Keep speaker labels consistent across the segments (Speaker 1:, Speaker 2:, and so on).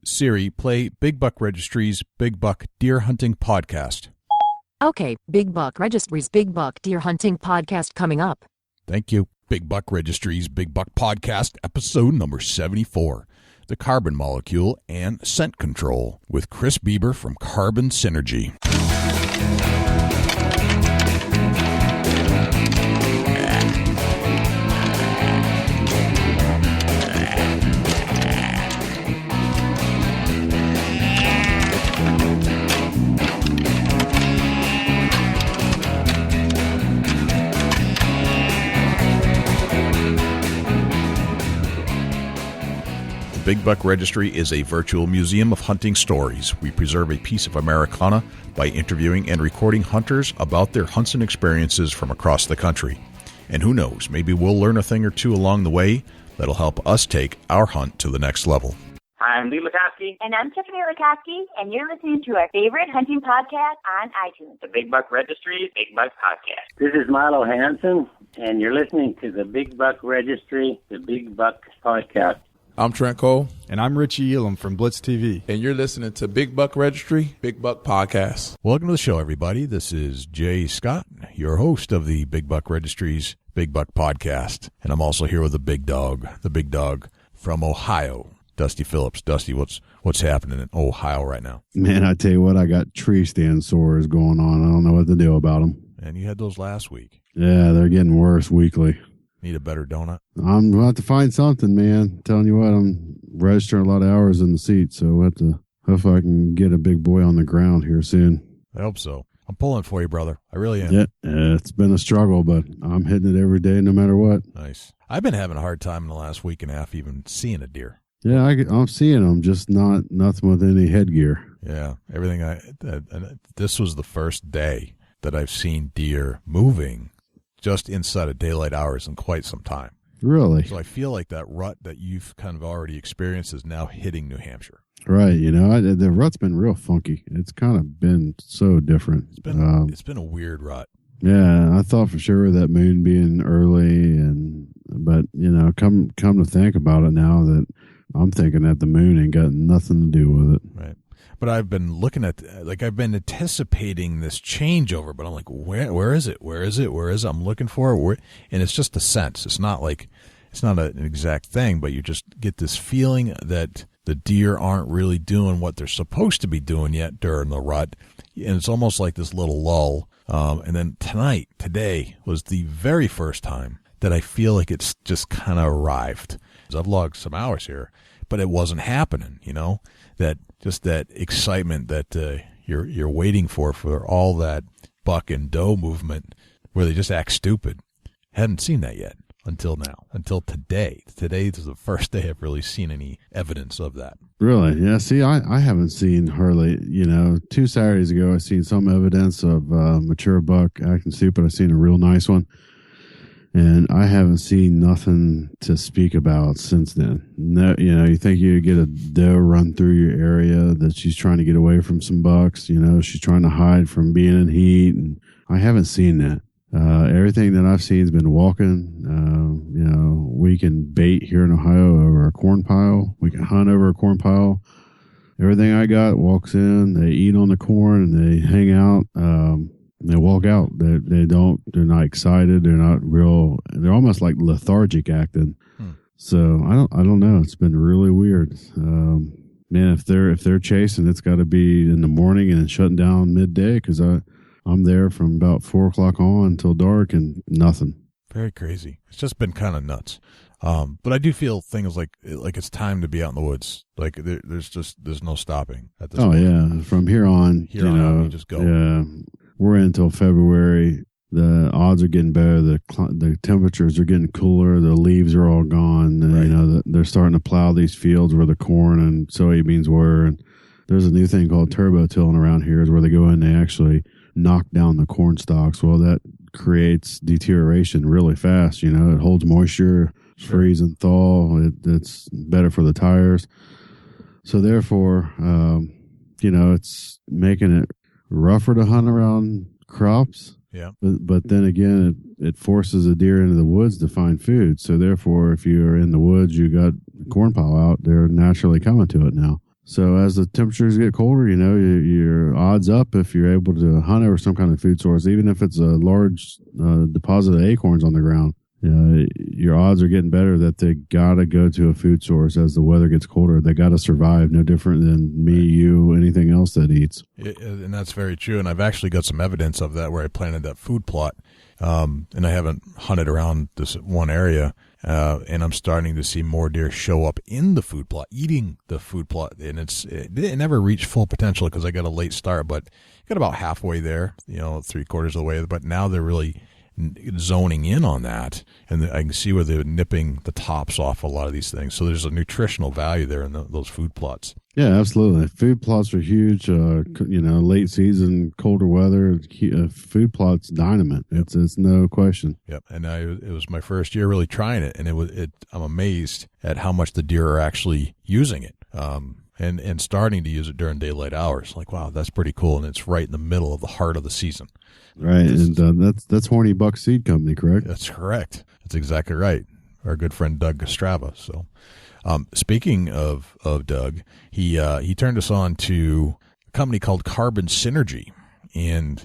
Speaker 1: Siri, play Big Buck Registry's Big Buck Deer Hunting Podcast.
Speaker 2: Okay, Big Buck Registry's Big Buck Deer Hunting Podcast coming up.
Speaker 1: Thank you. Big Buck Registry's Big Buck Podcast, episode number 74. The Carbon Molecule and Scent Control with Chris Beaber from Carbon Synergy. Big Buck Registry is a virtual museum of hunting stories. We preserve a piece of Americana by interviewing and recording hunters about their hunts and experiences from across the country. And who knows, maybe we'll learn a thing or two along the way that'll help us take our hunt to the next level.
Speaker 3: Hi, I'm Lee Lukoski.
Speaker 4: And I'm Tiffany Lukoski, and you're listening to our favorite hunting podcast on iTunes.
Speaker 3: The Big Buck Registry, Big Buck Podcast.
Speaker 5: This is Milo Hansen, and you're listening to the Big Buck Registry, the Big Buck Podcast.
Speaker 6: I'm Trent Cole.
Speaker 7: And I'm Richie Elam from Blitz TV.
Speaker 6: And you're listening to Big Buck Registry, Big Buck Podcast.
Speaker 1: Welcome to the show, everybody. This is Jay Scott, your host of the Big Buck Registry's Big Buck Podcast. And I'm also here with the big dog from Ohio, Dusty Phillips. Dusty, what's happening in Ohio right now?
Speaker 7: Man, I tell you what, I got tree stand sores going on. I don't know what to do about them.
Speaker 1: And you had those last week.
Speaker 7: Yeah, they're getting worse weekly.
Speaker 1: Need a better donut?
Speaker 7: I'm about to find something, man. I'm telling you what, I'm registering a lot of hours in the seat, so we'll have to hopefully I can get a big boy on the ground here soon.
Speaker 1: I hope so. I'm pulling for you, brother. I really am.
Speaker 7: Yeah, it's been a struggle, but I'm hitting it every day no matter what.
Speaker 1: Nice. I've been having a hard time in the last week and a half even seeing a deer.
Speaker 7: Yeah, I'm seeing them, just nothing with any headgear.
Speaker 1: Yeah, everything. This was the first day that I've seen deer moving just inside of daylight hours in quite some time.
Speaker 7: Really?
Speaker 1: So I feel like that rut that you've kind of already experienced is now hitting New Hampshire.
Speaker 7: Right. You know, the rut's been real funky. It's kind of been so different.
Speaker 1: It's been a weird rut.
Speaker 7: Yeah, I thought for sure that moon being early, but you know, come to think about it now, that I'm thinking that the moon ain't got nothing to do with it.
Speaker 1: Right. But I've been looking at, I've been anticipating this changeover, but I'm like, where is it? Where is it? Where is it? I'm looking for it. And it's just a sense. It's not an exact thing, but you just get this feeling that the deer aren't really doing what they're supposed to be doing yet during the rut. And it's almost like this little lull. And then today was the very first time that I feel like it's just kind of arrived. I've logged some hours here, but it wasn't happening, you know, that excitement that you're waiting for all that buck and doe movement where they just act stupid. Hadn't seen that yet until now, until today. Today is the first day I've really seen any evidence of that.
Speaker 7: Really? Yeah. See, I haven't seen hardly, 2 Saturdays ago, I seen some evidence of mature buck acting stupid. I seen a real nice one. And I haven't seen nothing to speak about since then. No, you think you get a doe run through your area that she's trying to get away from some bucks. She's trying to hide from being in heat, and I haven't seen that. Everything that I've seen has been walking. We can bait here in Ohio over a corn pile. We can hunt over a corn pile. Everything I got walks in. They eat on the corn and they hang out. They walk out. They're not excited. They're not real. They're almost like lethargic acting. So I don't know. It's been really weird. Man, if they're chasing, it's got to be in the morning and then shutting down midday, because I'm there from about 4:00 on until dark and nothing.
Speaker 1: Very crazy. It's just been kind of nuts. But I do feel things like it's time to be out in the woods. Like there's no stopping at this point.
Speaker 7: Yeah. From here on,
Speaker 1: you just go.
Speaker 7: Yeah. We're in until February. The odds are getting better. The temperatures are getting cooler. The leaves are all gone. Right. They're starting to plow these fields where the corn and soybeans were. And there's a new thing called turbo tilling around here, is where they go in and they actually knock down the corn stalks. Well, that creates deterioration really fast. It holds moisture, freeze and thaw. It's better for the tires. So therefore, it's making it rougher to hunt around crops.
Speaker 1: Yeah.
Speaker 7: But then again, it forces a deer into the woods to find food. So therefore, if you're in the woods, you got a corn pile out, they're naturally coming to it now. So as the temperatures get colder, your odds up if you're able to hunt over some kind of food source, even if it's a large deposit of acorns on the ground. Your odds are getting better that they got to go to a food source as the weather gets colder. They got to survive, no different than me, you, anything else that eats.
Speaker 1: And that's very true. And I've actually got some evidence of that where I planted that food plot. And I haven't hunted around this one area. And I'm starting to see more deer show up in the food plot, eating the food plot. And it never reached full potential because I got a late start, but got about halfway there, 3/4 of the way. But now they're really zoning in on that, and I can see where they're nipping the tops off a lot of these things. So there's a nutritional value there in those food plots.
Speaker 7: Yeah, absolutely. Food plots are huge. Late season, colder weather, food plots dynamite. It's no question.
Speaker 1: Yep. And it was my first year really trying it, and I'm amazed at how much the deer are actually using it. And starting to use it during daylight hours. Like, wow, that's pretty cool. And it's right in the middle of the heart of the season.
Speaker 7: Right. And that's Horny Buck Seed Company, correct?
Speaker 1: That's correct. That's exactly right. Our good friend Doug Strava. So, speaking of Doug, he turned us on to a company called Carbon Synergy. And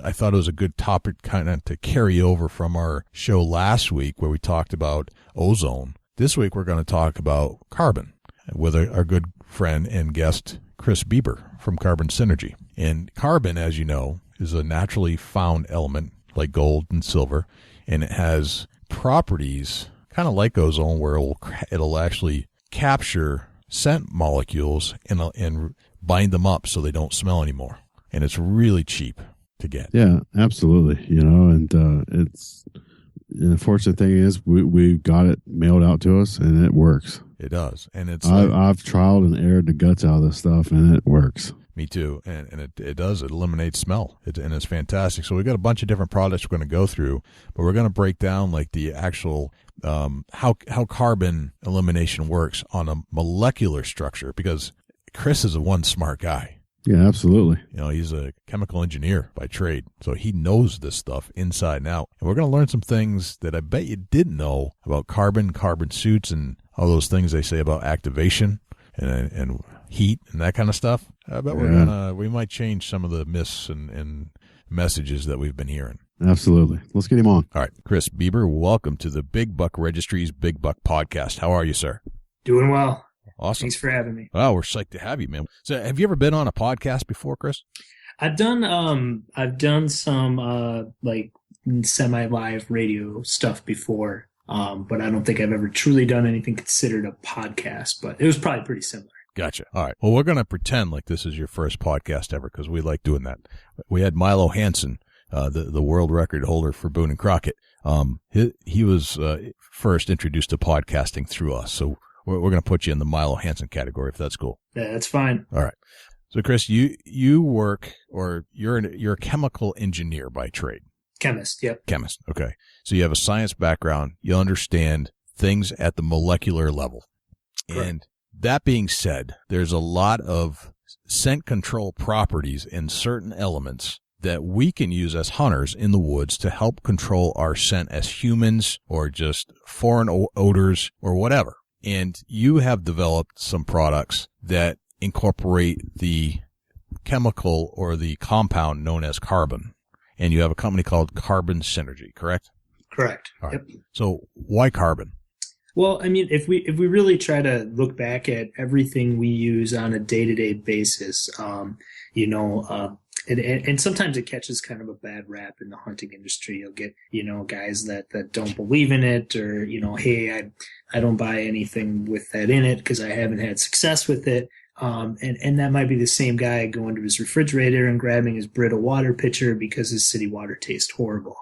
Speaker 1: I thought it was a good topic kind of to carry over from our show last week where we talked about ozone. This week, we're going to talk about carbon with our good friend and guest, Chris Beaber from Carbon Synergy. And carbon, as you know, is a naturally found element like gold and silver, and it has properties kind of like ozone where it'll actually capture scent molecules and bind them up so they don't smell anymore. And it's really cheap to get.
Speaker 7: Yeah, absolutely. It's the fortunate thing is we got it mailed out to us, and it works.
Speaker 1: It does, and
Speaker 7: I've trialed and aired the guts out of this stuff, and it works.
Speaker 1: Me too, and it does. It eliminates smell, and it's fantastic. So we've got a bunch of different products we're going to go through, but we're going to break down like the actual how carbon elimination works on a molecular structure, because Chris is one smart guy.
Speaker 7: Yeah, absolutely.
Speaker 1: He's a chemical engineer by trade, so he knows this stuff inside and out. And we're going to learn some things that I bet you didn't know about carbon suits, and all those things they say about activation and heat and that kind of stuff. I bet we might change some of the myths and messages that we've been hearing.
Speaker 7: Absolutely. Let's get him on.
Speaker 1: All right, Chris Beaber, welcome to the Big Buck Registry's Big Buck Podcast. How are you, sir?
Speaker 8: Doing well.
Speaker 1: Awesome.
Speaker 8: Thanks for having me.
Speaker 1: Wow, we're psyched to have you, man. So have you ever been on a podcast before, Chris?
Speaker 8: I've done some like semi-live radio stuff before, but I don't think I've ever truly done anything considered a podcast, but it was probably pretty similar.
Speaker 1: Gotcha. All right. Well, we're going to pretend like this is your first podcast ever because we like doing that. We had Milo Hansen, the world record holder for Boone and Crockett. He was first introduced to podcasting through us, so we're going to put you in the Milo Hansen category if that's cool.
Speaker 8: Yeah, that's fine.
Speaker 1: All right. So, Chris, you work, or you're a chemical engineer by trade.
Speaker 8: Chemist, yep.
Speaker 1: Chemist, okay. So you have a science background. You understand things at the molecular level.
Speaker 8: Correct.
Speaker 1: And that being said, there's a lot of scent control properties in certain elements that we can use as hunters in the woods to help control our scent as humans or just foreign odors or whatever. And you have developed some products that incorporate the chemical or the compound known as carbon. And you have a company called Carbon Synergy, correct?
Speaker 8: Correct.
Speaker 1: All right.
Speaker 8: Yep.
Speaker 1: So why carbon?
Speaker 8: Well, I mean, if we really try to look back at everything we use on a day-to-day basis, and sometimes it catches kind of a bad rap in the hunting industry. You'll get, guys that don't believe in it, or, hey, I don't buy anything with that in it because I haven't had success with it. And that might be the same guy going to his refrigerator and grabbing his Brita water pitcher because his city water tastes horrible.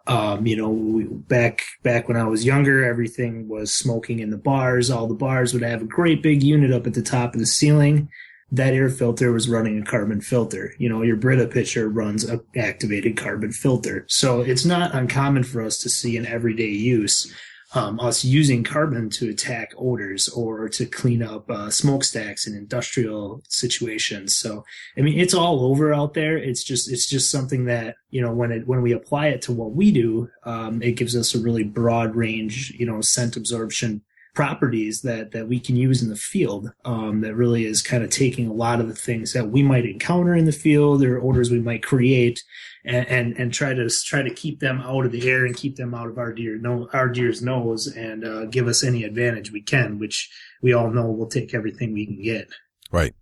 Speaker 8: Back when I was younger, everything was smoking in the bars. All the bars would have a great big unit up at the top of the ceiling. That air filter was running a carbon filter. Your Brita pitcher runs an activated carbon filter. So it's not uncommon for us to see in everyday use us using carbon to attack odors or to clean up smokestacks in industrial situations. So, I mean, it's all over out there. It's just something that, when we apply it to what we do, it gives us a really broad range, scent absorption properties that we can use in the field, that really is kind of taking a lot of the things that we might encounter in the field or odors we might create and try to keep them out of the air and keep them out of our deer's nose and give us any advantage we can, which we all know will take everything we can get.
Speaker 1: Right.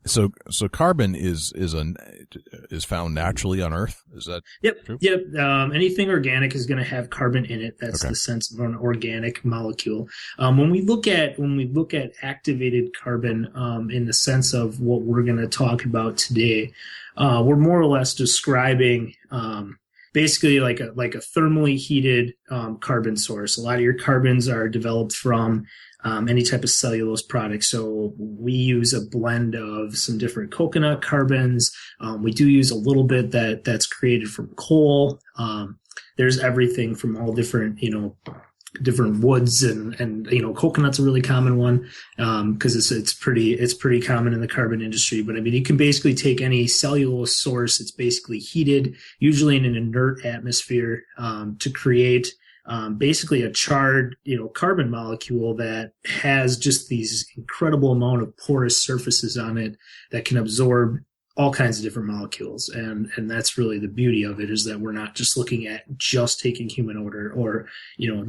Speaker 1: So carbon is found naturally on Earth. Is that true?
Speaker 8: Yep. Anything organic is going to have carbon in it. That's
Speaker 1: Okay.
Speaker 8: the sense of an organic molecule. When we look at activated carbon, in the sense of what we're going to talk about today, we're more or less describing basically like a thermally heated carbon source. A lot of your carbons are developed from any type of cellulose product. So we use a blend of some different coconut carbons. We do use a little bit that's created from coal. There's everything from all different woods and coconut's a really common one, because it's pretty common in the carbon industry. But I mean, you can basically take any cellulose source. It's basically heated, usually in an inert atmosphere, to create basically a charred, carbon molecule that has just these incredible amount of porous surfaces on it that can absorb all kinds of different molecules. And that's really the beauty of it, is that we're not just looking at just taking human odor or,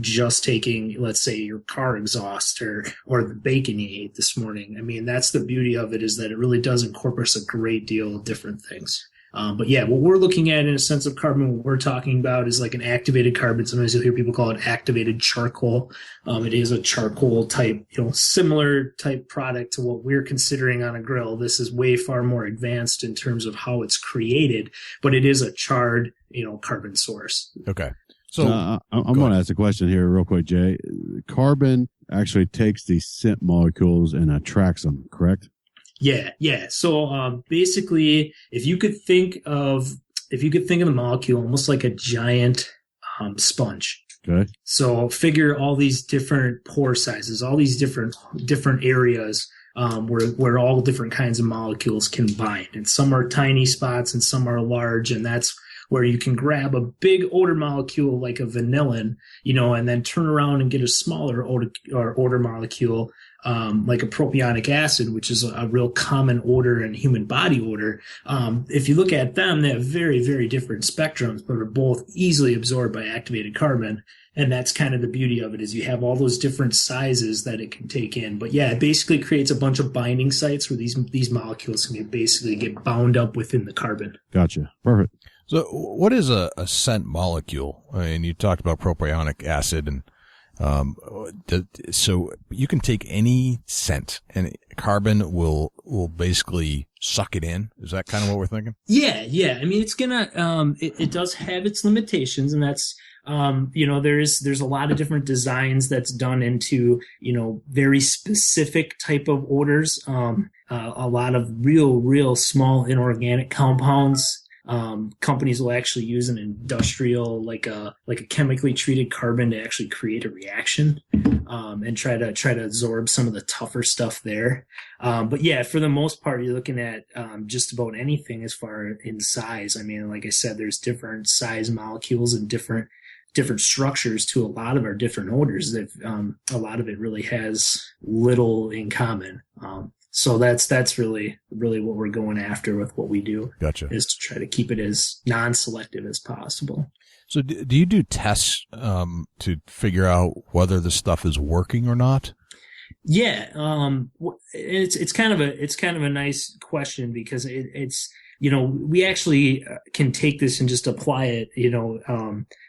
Speaker 8: just taking, let's say, your car exhaust or the bacon you ate this morning. I mean, that's the beauty of it, is that it really does incorporate a great deal of different things. But yeah, what we're looking at in a sense of carbon, what we're talking about is like an activated carbon. Sometimes you'll hear people call it activated charcoal. It is a charcoal type, similar type product to what we're considering on a grill. This is way far more advanced in terms of how it's created, but it is a charred, carbon source.
Speaker 1: Okay. So
Speaker 7: I'm going to ask a question here real quick, Jay. Carbon actually takes these scent molecules and attracts them, correct?
Speaker 8: Yeah. So basically, if you could think of the molecule almost like a giant sponge.
Speaker 7: Okay.
Speaker 8: So figure all these different pore sizes, all these different areas where all different kinds of molecules can bind, and some are tiny spots and some are large, and that's where you can grab a big odor molecule like a vanillin, and then turn around and get a smaller odor molecule, like a propionic acid, which is a real common odor in human body odor. If you look at them, they have very, very different spectrums, but are both easily absorbed by activated carbon. And that's kind of the beauty of it, is you have all those different sizes that it can take in. But yeah, it basically creates a bunch of binding sites where these molecules can basically get bound up within the carbon.
Speaker 7: Gotcha. Perfect.
Speaker 1: So what is a scent molecule? I mean, you talked about propionic acid, and so you can take any scent and carbon will basically suck it in. Is that kind of what we're thinking?
Speaker 8: Yeah. I mean, it's gonna, it does have its limitations, and that's, there's a lot of different designs that's done into, very specific type of odors. A lot of real small inorganic compounds. Companies will actually use an industrial, like a chemically treated carbon to actually create a reaction, and try to absorb some of the tougher stuff there. But yeah, for the most part, you're looking at, just about anything as far in size. I mean, like I said, there's different size molecules and different structures to a lot of our different odors that, a lot of it really has little in common. So that's really what we're going after with what we do.
Speaker 1: Gotcha.
Speaker 8: Is to try to keep it as non-selective as possible.
Speaker 1: So do you do tests to figure out whether the stuff is working or not?
Speaker 8: Yeah, it's kind of a nice question, because it's we actually can take this and just apply it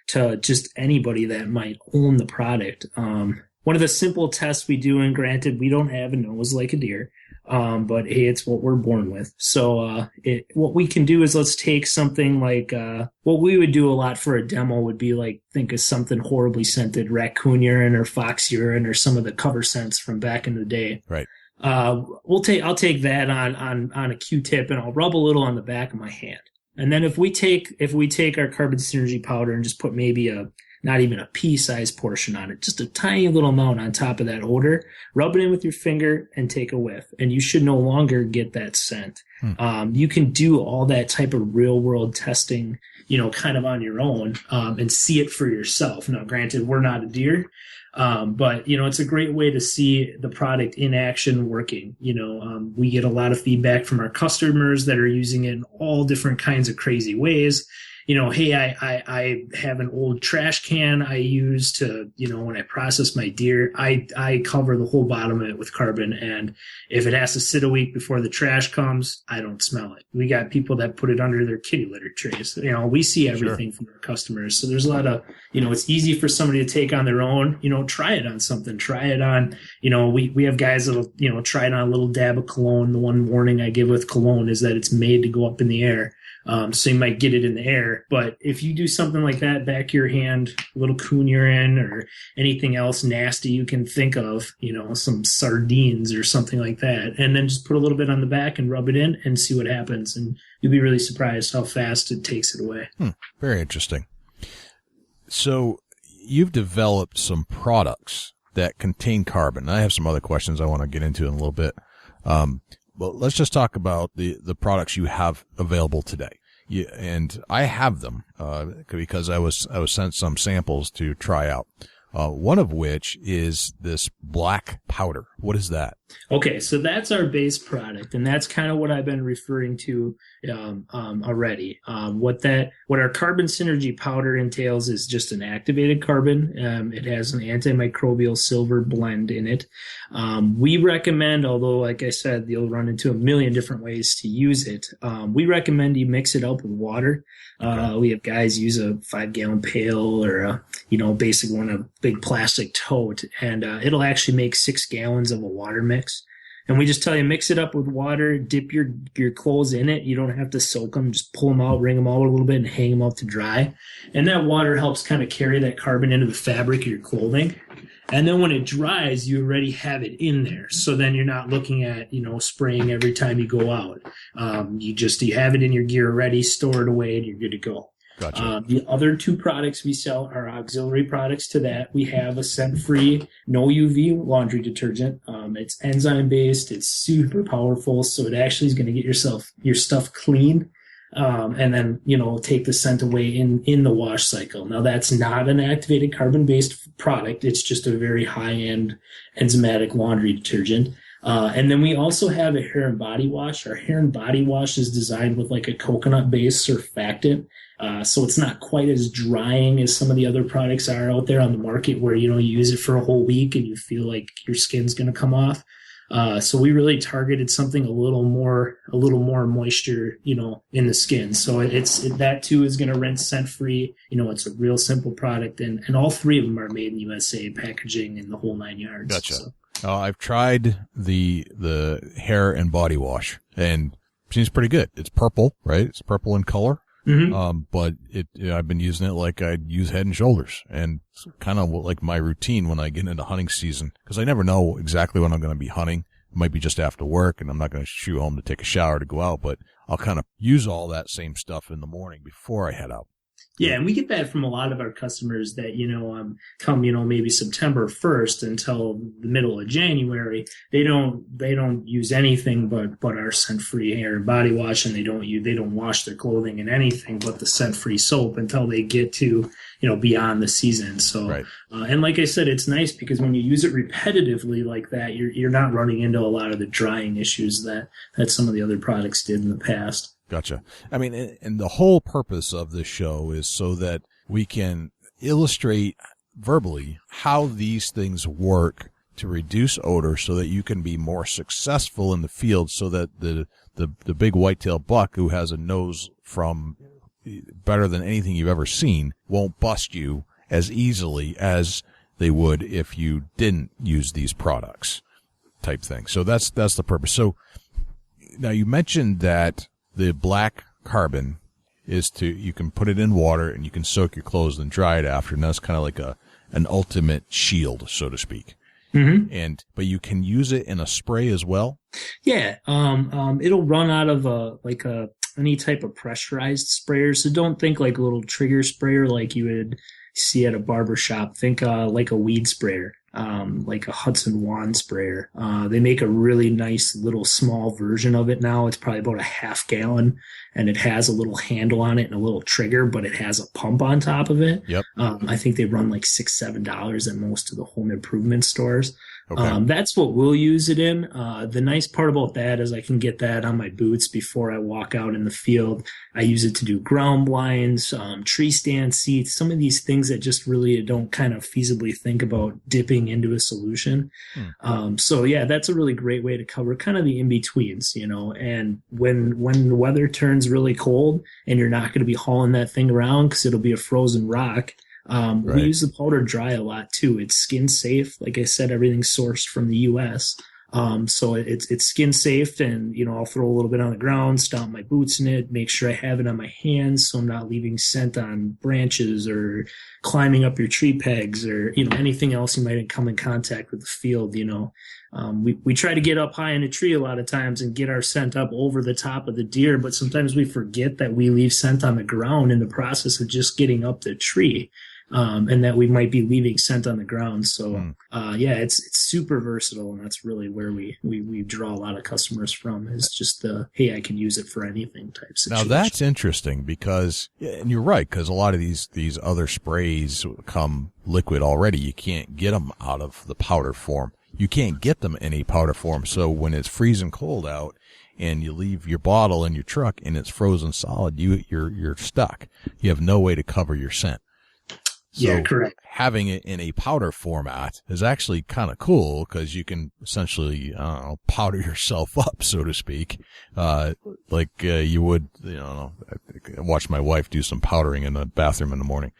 Speaker 8: to just anybody that might own the product. One of the simple tests we do, and granted, we don't have a nose like a deer, but hey, it's what we're born with. So what we can do is, let's take something like what we would do a lot for a demo would be like, think of something horribly scented, raccoon urine or fox urine or some of the cover scents from back in the day.
Speaker 1: Right.
Speaker 8: I'll take that on a Q-tip, and I'll rub a little on the back of my hand. And then if we take our carbon synergy powder and just put maybe a not even a pea-sized portion on it, just a tiny little amount on top of that odor. Rub it in with your finger and take a whiff, and you should no longer get that scent. You can do all that type of real-world testing, kind of on your own, and see it for yourself. Now, granted, we're not a deer, but it's a great way to see the product in action working. We get a lot of feedback from our customers that are using it in all different kinds of crazy ways. Hey, I have an old trash can I use to, when I process my deer, I cover the whole bottom of it with carbon. And if it has to sit a week before the trash comes, I don't smell it. We got people that put it under their kitty litter trays. We see everything from our customers. So there's a lot of, it's easy for somebody to take on their own, try it on something, try it on, we have guys that'll, try it on a little dab of cologne. The one warning I give with cologne is that it's made to go up in the air. So you might get it in the air, but if you do something like that, back of your hand, a little coon urine or anything else nasty you can think of, some sardines or something like that, and then just put a little bit on the back and rub it in and see what happens. And you'll be really surprised how fast it takes it away.
Speaker 1: Very interesting. So you've developed some products that contain carbon. I have some other questions I want to get into in a little bit. But let's just talk about the products you have available today. And I have them, because I was sent some samples to try out. One of which is this black powder. What is that?
Speaker 8: Okay, so that's our base product, and that's kind of what I've been referring to already. What our carbon synergy powder entails is just an activated carbon. It has an antimicrobial silver blend in it. We recommend, although like I said, you'll run into a million different ways to use it. We recommend you mix it up with water. We have guys use a 5-gallon pail or a, basic one, a big plastic tote, and it'll actually make 6 gallons of a water mix. And we just tell you, mix it up with water, dip your clothes in it. You don't have to soak them. Just pull them out, wring them out a little bit, and hang them up to dry. And that water helps kind of carry that carbon into the fabric of your clothing. And then when it dries, you already have it in there. So then you're not looking at, spraying every time you go out. You have it in your gear already, store it away, and you're good to go.
Speaker 1: Gotcha.
Speaker 8: The other 2 products we sell are auxiliary products to that. We have a scent-free, no UV laundry detergent. It's enzyme-based. It's super powerful, so it actually is going to get your stuff clean, and then take the scent away in the wash cycle. Now that's not an activated carbon-based product. It's just a very high-end enzymatic laundry detergent. And then we also have a hair and body wash. Our hair and body wash is designed with like a coconut-based surfactant. So it's not quite as drying as some of the other products are out there on the market where, you use it for a whole week and you feel like your skin's going to come off. So we really targeted something a little more moisture, in the skin. So that too is going to rinse scent free. It's a real simple product, and all 3 of them are made in USA, packaging and the whole 9 yards.
Speaker 1: Gotcha.
Speaker 8: So.
Speaker 1: I've tried the hair and body wash, and it seems pretty good. It's purple, right? It's purple in color. Mm-hmm. But I've been using it like I'd use Head and Shoulders, and it's kind of like my routine when I get into hunting season, because I never know exactly when I'm going to be hunting. It might be just after work, and I'm not going to shoot home to take a shower to go out, but I'll kind of use all that same stuff in the morning before I head out.
Speaker 8: Yeah, and we get that from a lot of our customers that, come, maybe September 1st until the middle of January, they don't use anything but our scent-free hair and body wash, and they don't wash their clothing in anything but the scent-free soap until they get to, beyond the season. So, right. And like I said, it's nice because when you use it repetitively like that, you're not running into a lot of the drying issues that some of the other products did in the past.
Speaker 1: Gotcha. I mean, and the whole purpose of this show is so that we can illustrate verbally how these things work to reduce odor so that you can be more successful in the field, so that the big whitetail buck who has a nose from better than anything you've ever seen won't bust you as easily as they would if you didn't use these products, type thing. So that's the purpose. So now you mentioned that the black carbon is you can put it in water and you can soak your clothes and dry it after, and that's kind of like an ultimate shield, so to speak. Mm-hmm. But you can use it in a spray as well.
Speaker 8: Yeah. It'll run out of any type of pressurized sprayer. So don't think like a little trigger sprayer like you would see at a barber shop. Think like a weed sprayer, like a Hudson wand sprayer. They make a really nice little small version of it now. It's probably about a half gallon, and it has a little handle on it and a little trigger, but it has a pump on top of it.
Speaker 1: Yep.
Speaker 8: I think they run like $6-7 at most of the home improvement stores.
Speaker 1: Okay.
Speaker 8: That's what we'll use it in. The nice part about that is I can get that on my boots before I walk out in the field. I use it to do ground blinds, tree stand seats, some of these things that just really don't kind of feasibly think about dipping into a solution. So yeah, that's a really great way to cover kind of the in-betweens, you know, and when the weather turns really cold and you're not going to be hauling that thing around because it'll be a frozen rock. We use the powder dry a lot too. It's skin safe. Like I said, everything's sourced from the US. So it's skin safe, and, you know, I'll throw a little bit on the ground, stomp my boots in it, make sure I have it on my hands so I'm not leaving scent on branches or climbing up your tree pegs or, you know, anything else you might come in contact with the field, you know. We try to get up high in a tree a lot of times and get our scent up over the top of the deer, but sometimes we forget that we leave scent on the ground in the process of just getting up the tree. And that we might be leaving scent on the ground. So, yeah, it's super versatile, and that's really where we draw a lot of customers from, is just hey, I can use it for anything type situation.
Speaker 1: Now that's interesting because, and you're right, because a lot of these other sprays come liquid already. You can't get them out of the powder form. You can't get them in a powder form. So when it's freezing cold out and you leave your bottle in your truck and it's frozen solid, you're stuck. You have no way to cover your scent. So
Speaker 8: yeah, correct.
Speaker 1: Having it in a powder format is actually kind of cool because you can essentially, powder yourself up, so to speak, like you would, you know, I watched my wife do some powdering in the bathroom in the morning.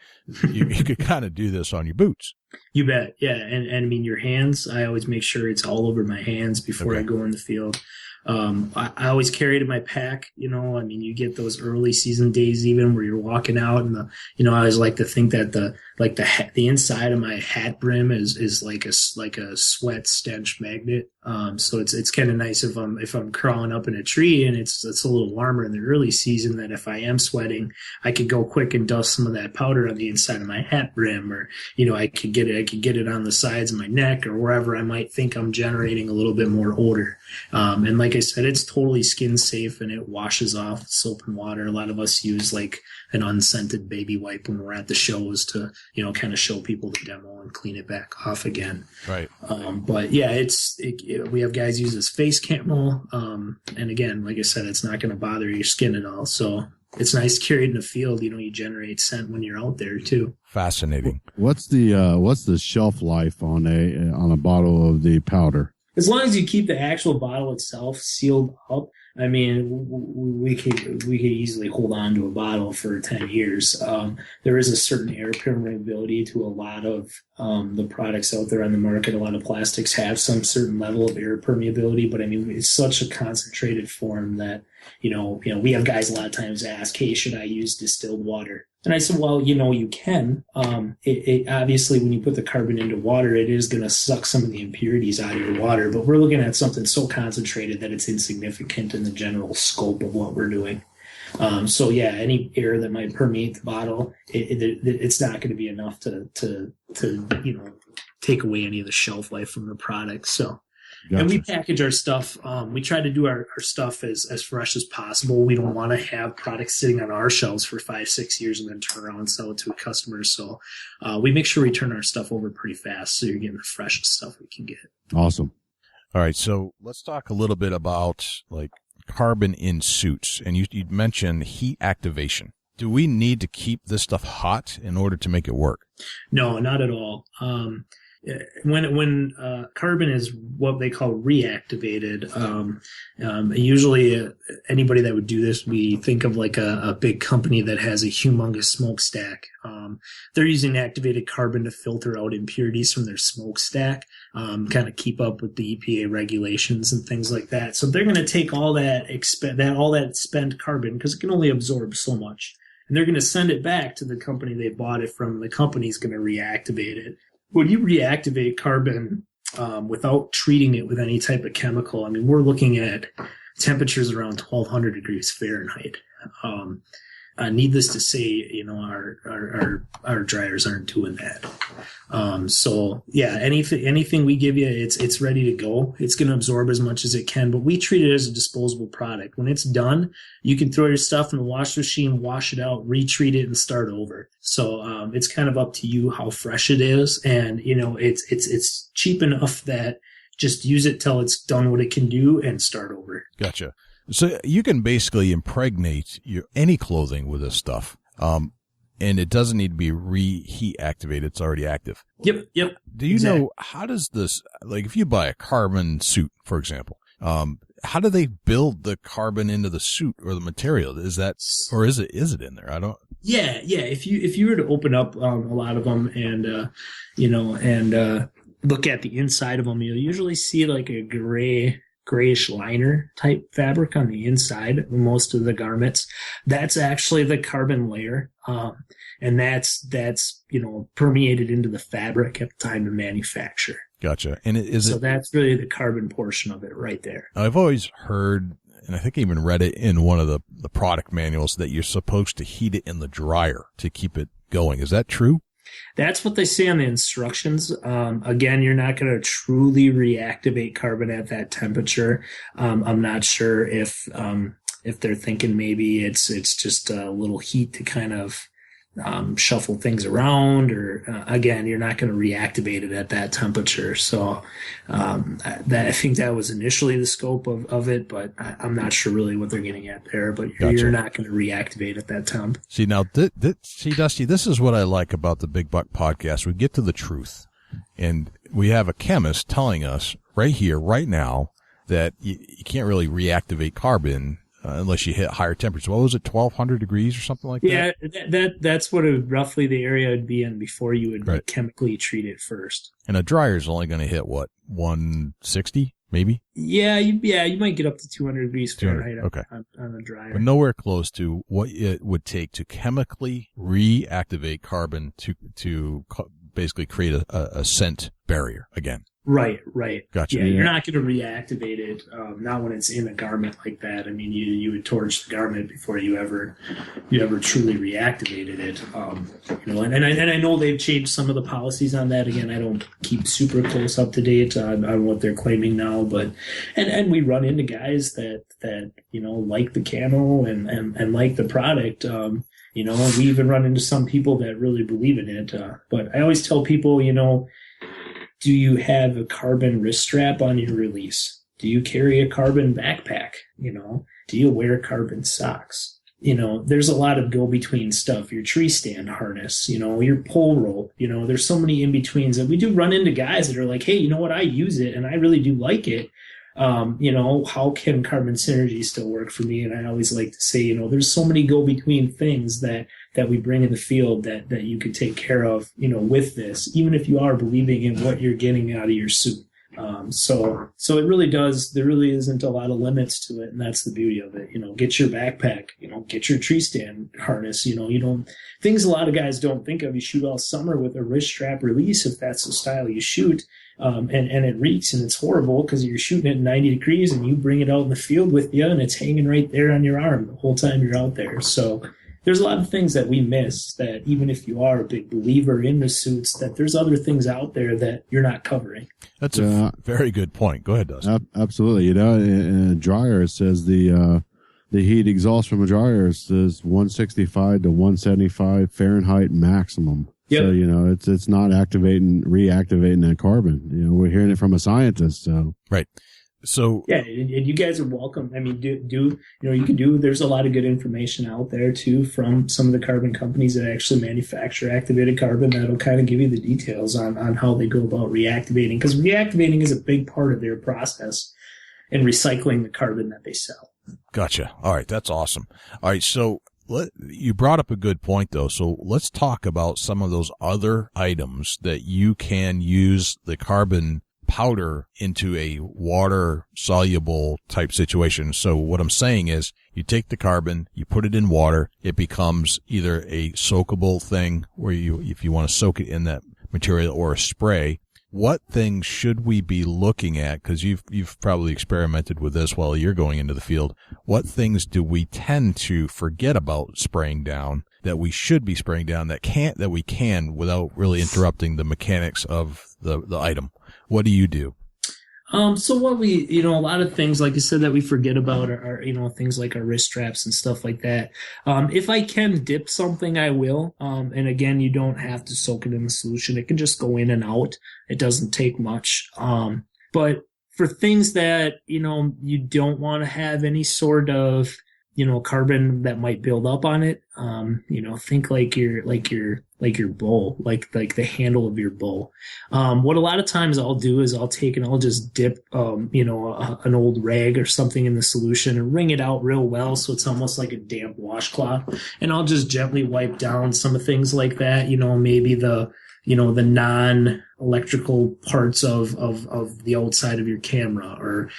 Speaker 1: You could kind of do this on your boots.
Speaker 8: You bet. Yeah. And I mean, your hands, I always make sure it's all over my hands before I go in the field. I always carry it in my pack, you know. I mean, you get those early season days even where you're walking out, and I always like to think that the inside of my hat brim is like a sweat stench magnet. So it's kind of nice if I'm crawling up in a tree and it's a little warmer in the early season, that if I am sweating, I could go quick and dust some of that powder on the inside of my hat brim, or, you know, I could get it on the sides of my neck or wherever I might think I'm generating a little bit more odor. And like I said, it's totally skin safe and it washes off with soap and water. A lot of us use like an unscented baby wipe when we're at the shows to, you know, kind of show people the demo and clean it back off again.
Speaker 1: Right.
Speaker 8: But yeah, we have guys use this face camo. And again, like I said, it's not going to bother your skin at all. So it's nice to carry it in the field. You know, you generate scent when you're out there too.
Speaker 1: Fascinating.
Speaker 7: What's the shelf life on a bottle of the powder?
Speaker 8: As long as you keep the actual bottle itself sealed up, I mean, we could easily hold on to a bottle for 10 years. There is a certain air permeability to a lot of the products out there on the market. A lot of plastics have some certain level of air permeability, but I mean, it's such a concentrated form that, you know, we have guys a lot of times ask, hey, should I use distilled water? And I said, well, you know, you can. It obviously, when you put the carbon into water, it is going to suck some of the impurities out of your water. But we're looking at something so concentrated that it's insignificant in the general scope of what we're doing. So yeah, any air that might permeate the bottle, it's not going to be enough to you know, take away any of the shelf life from the product. So. Gotcha. And we package our stuff. We try to do our stuff as fresh as possible. We don't want to have products sitting on our shelves for 5-6 years and then turn around and sell it to a customer. So we make sure we turn our stuff over pretty fast, so you're getting the freshest stuff we can get.
Speaker 7: Awesome.
Speaker 1: All right, so let's talk a little bit about like carbon in suits. And you mentioned heat activation. Do we need to keep this stuff hot in order to make it work?
Speaker 8: No, not at all. When carbon is what they call reactivated, usually anybody that would do this, we think of like a big company that has a humongous smokestack. They're using activated carbon to filter out impurities from their smokestack, kind of keep up with the EPA regulations and things like that. So they're going to take all that spent carbon, because it can only absorb so much, and they're going to send it back to the company they bought it from. The company's going to reactivate it. When you reactivate carbon without treating it with any type of chemical, I mean, we're looking at temperatures around 1,200 degrees Fahrenheit. needless to say, our dryers aren't doing that. So yeah, anything we give you, it's ready to go. It's going to absorb as much as it can, but we treat it as a disposable product. When it's done, you can throw your stuff in the wash machine, wash it out, retreat it, and start over. So it's kind of up to you how fresh it is, and it's cheap enough that just use it till it's done what it can do and start over.
Speaker 1: Gotcha. So you can basically impregnate any clothing with this stuff. And it doesn't need to be reheat activated. It's already active.
Speaker 8: Yep.
Speaker 1: Do you know, how does this, like if you buy a carbon suit, for example, how do they build the carbon into the suit or the material? Is it in there? I don't.
Speaker 8: Yeah. If you were to open up a lot of them and look at the inside of them, you'll usually see like a grayish liner type fabric on the inside of most of the garments. That's actually the carbon layer. And that's permeated into the fabric at the time of manufacture.
Speaker 1: Gotcha. And
Speaker 8: that's really the carbon portion of it right there.
Speaker 1: I've always heard, and I think I even read it in one of the product manuals, that you're supposed to heat it in the dryer to keep it going. Is that true?
Speaker 8: That's what they say on the instructions. Again, you're not going to truly reactivate carbon at that temperature. I'm not sure if they're thinking maybe it's just a little heat to kind of shuffle things around, or again, you're not going to reactivate it at that temperature. So I think that was initially the scope of it, but I'm not sure really what they're getting at there. But you're not going to reactivate at that temp.
Speaker 1: See, now, see, Dusty, this is what I like about the Big Buck Podcast. We get to the truth, and we have a chemist telling us right here, right now, that you can't really reactivate carbon unless you hit higher temperatures. What was it, 1,200 degrees or something like that?
Speaker 8: Yeah, that's what roughly the area would be in before you would chemically treat it first.
Speaker 1: And a dryer is only going to hit, what, 160 maybe?
Speaker 8: Yeah, you might get up to 200 degrees Fahrenheit on a dryer.
Speaker 1: But nowhere close to what it would take to chemically reactivate carbon to basically create a scent barrier again.
Speaker 8: Right.
Speaker 1: Gotcha.
Speaker 8: Yeah, you're not going to reactivate it, not when it's in a garment like that. I mean, you would torch the garment before you ever truly reactivated it. And I know they've changed some of the policies on that. Again, I don't keep super close up to date on what they're claiming now, but and we run into guys that like the camo and like the product. We even run into some people that really believe in it. But I always tell people, do you have a carbon wrist strap on your release? Do you carry a carbon backpack? Do you wear carbon socks? There's a lot of go-between stuff. Your tree stand harness, your pole rope, there's so many in-betweens that we do run into guys that are like, hey, you know what? I use it and I really do like it. How can carbon synergy still work for me? And I always like to say, there's so many go-between things that we bring in the field that you could take care of, with this, even if you are believing in what you're getting out of your suit. So it really does, there really isn't a lot of limits to it. And that's the beauty of it. Get your backpack, get your tree stand harness, things a lot of guys don't think of. You shoot all summer with a wrist strap release, if that's the style you shoot. And it reeks and it's horrible because you're shooting at 90 degrees and you bring it out in the field with you and it's hanging right there on your arm the whole time you're out there. So there's a lot of things that we miss, that even if you are a big believer in the suits, that there's other things out there that you're not covering.
Speaker 1: That's a very good point. Go ahead, Dustin.
Speaker 7: Absolutely. In a dryer, it says the heat exhaust from a dryer is 165 to 175 Fahrenheit maximum. Yep. So, it's not reactivating that carbon. We're hearing it from a scientist. So.
Speaker 1: Right. So.
Speaker 8: Yeah. And you guys are welcome. I mean, there's a lot of good information out there too from some of the carbon companies that actually manufacture activated carbon that'll kind of give you the details on how they go about reactivating, because reactivating is a big part of their process in recycling the carbon that they sell.
Speaker 1: Gotcha. All right. That's awesome. All right. So. You brought up a good point, though. So let's talk about some of those other items that you can use the carbon powder into a water-soluble type situation. So what I'm saying is you take the carbon, you put it in water, it becomes either a soakable thing where if you want to soak it in that material, or a spray. what things should we be looking at? Because you've probably experimented with this while you're going into the field. What things do we tend to forget about spraying down that we should be spraying down that we can without really interrupting the mechanics of the item? What do you do?
Speaker 8: So what a lot of things, like I said, that we forget about are things like our wrist straps and stuff like that. If I can dip something, I will. And again, you don't have to soak it in the solution. It can just go in and out. It doesn't take much. But for things that, you don't want to have any sort of, carbon that might build up on it, think like your bowl, like the handle of your bowl. What a lot of times I'll do is I'll just dip, an old rag or something in the solution and wring it out real well. So it's almost like a damp washcloth, and I'll just gently wipe down some of things like that. Maybe the non-electrical parts of the outside of your camera, or,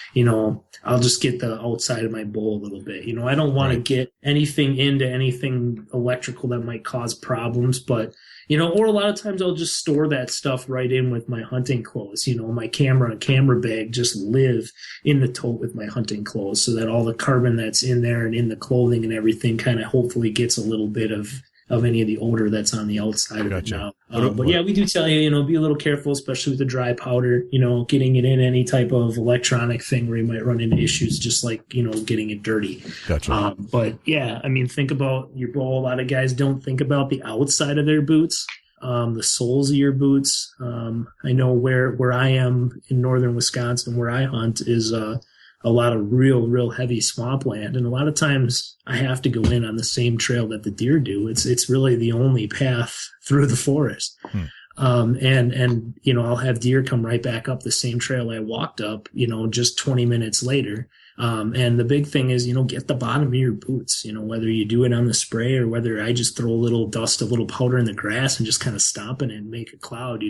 Speaker 8: I'll just get the outside of my bowl a little bit. I don't want to get anything into anything electrical that might cause problems, but, or a lot of times I'll just store that stuff right in with my hunting clothes. My camera and camera bag just live in the tote with my hunting clothes, so that all the carbon that's in there and in the clothing and everything kind of hopefully gets a little bit of any of the odor that's on the outside of it now. But yeah, we do tell you, be a little careful, especially with the dry powder, getting it in any type of electronic thing where you might run into issues, just like, getting it dirty.
Speaker 1: Gotcha.
Speaker 8: But yeah, think about your bowl. A lot of guys don't think about the outside of their boots, the soles of your boots. I know where I am in northern Wisconsin, where I hunt, is a lot of real heavy swampland. And a lot of times I have to go in on the same trail that the deer do. It's really the only path through the forest. And I'll have deer come right back up the same trail I walked up, just 20 minutes later. And the big thing is, get the bottom of your boots, whether you do it on the spray or whether I just throw a little powder in the grass and just kind of stomp it and make a cloud,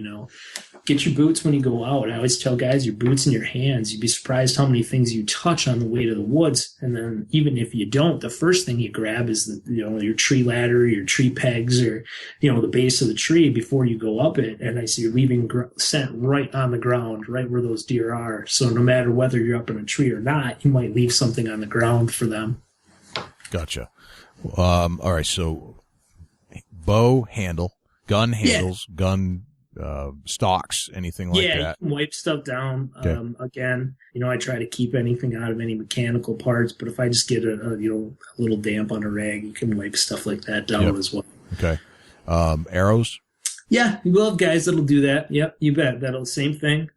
Speaker 8: Get your boots when you go out. I always tell guys, your boots in your hands. You'd be surprised how many things you touch on the way to the woods. And then even if you don't, the first thing you grab is your tree ladder, your tree pegs, or, the base of the tree before you go up it. And I see you're leaving scent right on the ground, right where those deer are. So no matter whether you're up in a tree or not, you might leave something on the ground for them.
Speaker 1: Gotcha. All right. So bow handle, gun handles, gun stocks, anything like that.
Speaker 8: Yeah, you can wipe stuff down.
Speaker 1: Okay.
Speaker 8: Again, I try to keep anything out of any mechanical parts, but if I just get a little damp on a rag, you can wipe stuff like that down as well.
Speaker 1: Okay. Arrows?
Speaker 8: Yeah, you will have guys that'll do that. Yep, you bet. Same thing.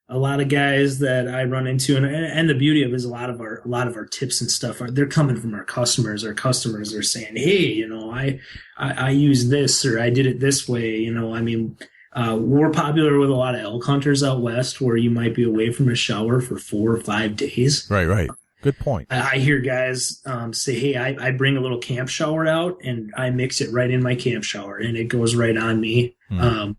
Speaker 8: A lot of guys that I run into, and the beauty of it is a lot of our tips and stuff they're coming from our customers. Our customers are saying, "Hey, I use this, or I did it this way." We're popular with a lot of elk hunters out west, where you might be away from a shower for 4 or 5 days.
Speaker 1: Right. Good point.
Speaker 8: I hear guys say, "Hey, I bring a little camp shower out and I mix it right in my camp shower, and it goes right on me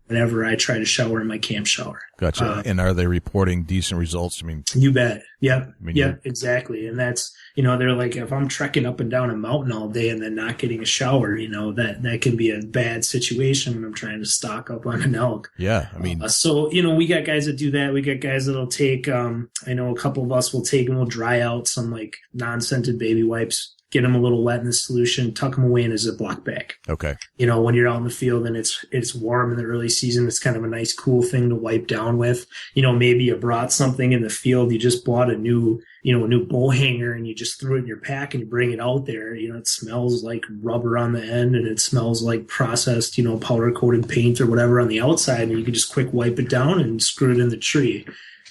Speaker 8: whenever I try to shower in my camp shower."
Speaker 1: Gotcha. And are they reporting decent results?
Speaker 8: You bet. Yep. Yep. Exactly. And that's, they're like, if I'm trekking up and down a mountain all day and then not getting a shower, that can be a bad situation when I'm trying to stock up on an elk.
Speaker 1: Yeah.
Speaker 8: So, we got guys that do that. We got guys that'll take, I know a couple of us will take and we'll dry out some like non-scented baby wipes, get them a little wet in the solution, tuck them away in a Ziploc bag.
Speaker 1: Okay.
Speaker 8: When you're out in the field and it's warm in the early season, it's kind of a nice, cool thing to wipe down with. Maybe you brought something in the field. You just bought a new bow hanger and you just threw it in your pack and you bring it out there. It smells like rubber on the end and it smells like processed, powder coated paint or whatever on the outside. And you can just quick wipe it down and screw it in the tree,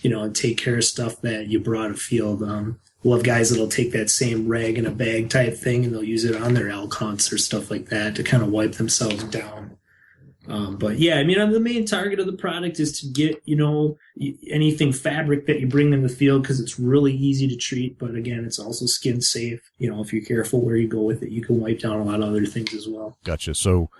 Speaker 8: and take care of stuff that you brought afield. We'll have guys that'll take that same rag in a bag type thing and they'll use it on their elk hunts or stuff like that to kind of wipe themselves down. But yeah, the main target of the product is to get, anything fabric that you bring in the field, because it's really easy to treat. But again, it's also skin safe. If you're careful where you go with it, you can wipe down a lot of other things as well.
Speaker 1: Gotcha. So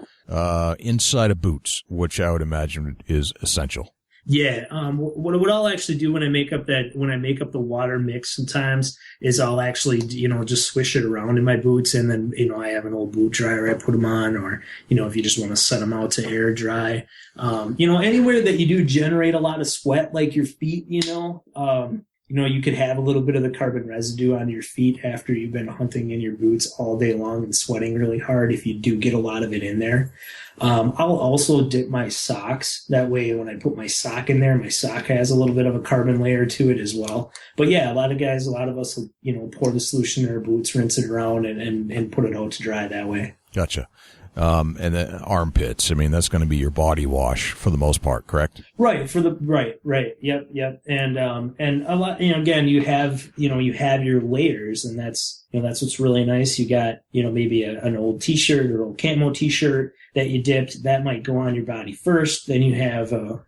Speaker 1: inside of boots, which I would imagine is essential.
Speaker 8: Yeah. What I'll actually do when I make up the water mix sometimes is I'll actually, just swish it around in my boots, and then, I have an old boot dryer I put them on, or, if you just want to set them out to air dry, anywhere that you do generate a lot of sweat, like your feet, you could have a little bit of the carbon residue on your feet after you've been hunting in your boots all day long and sweating really hard if you do get a lot of it in there. I'll also dip my socks. That way, when I put my sock in there, my sock has a little bit of a carbon layer to it as well. But yeah, a lot of us will, pour the solution in our boots, rinse it around, and put it out to dry that way.
Speaker 1: Gotcha. And then armpits. I mean, that's going to be your body wash for the most part, correct?
Speaker 8: Right. Right. Yep. And a lot, again, you have your layers, and that's what's really nice. You got, maybe an old t-shirt or old camo t-shirt that you dipped, that might go on your body first. Then you have a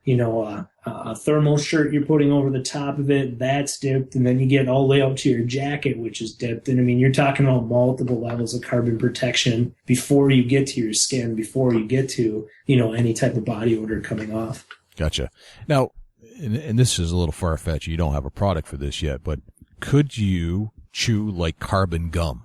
Speaker 8: thermal shirt you're putting over the top of it, that's dipped, and then you get all the way up to your jacket, which is dipped. And I mean, you're talking about multiple levels of carbon protection before you get to your skin, before you get to, any type of body odor coming off.
Speaker 1: Gotcha. Now, and this is a little far-fetched. You don't have a product for this yet, but could you chew like carbon gum?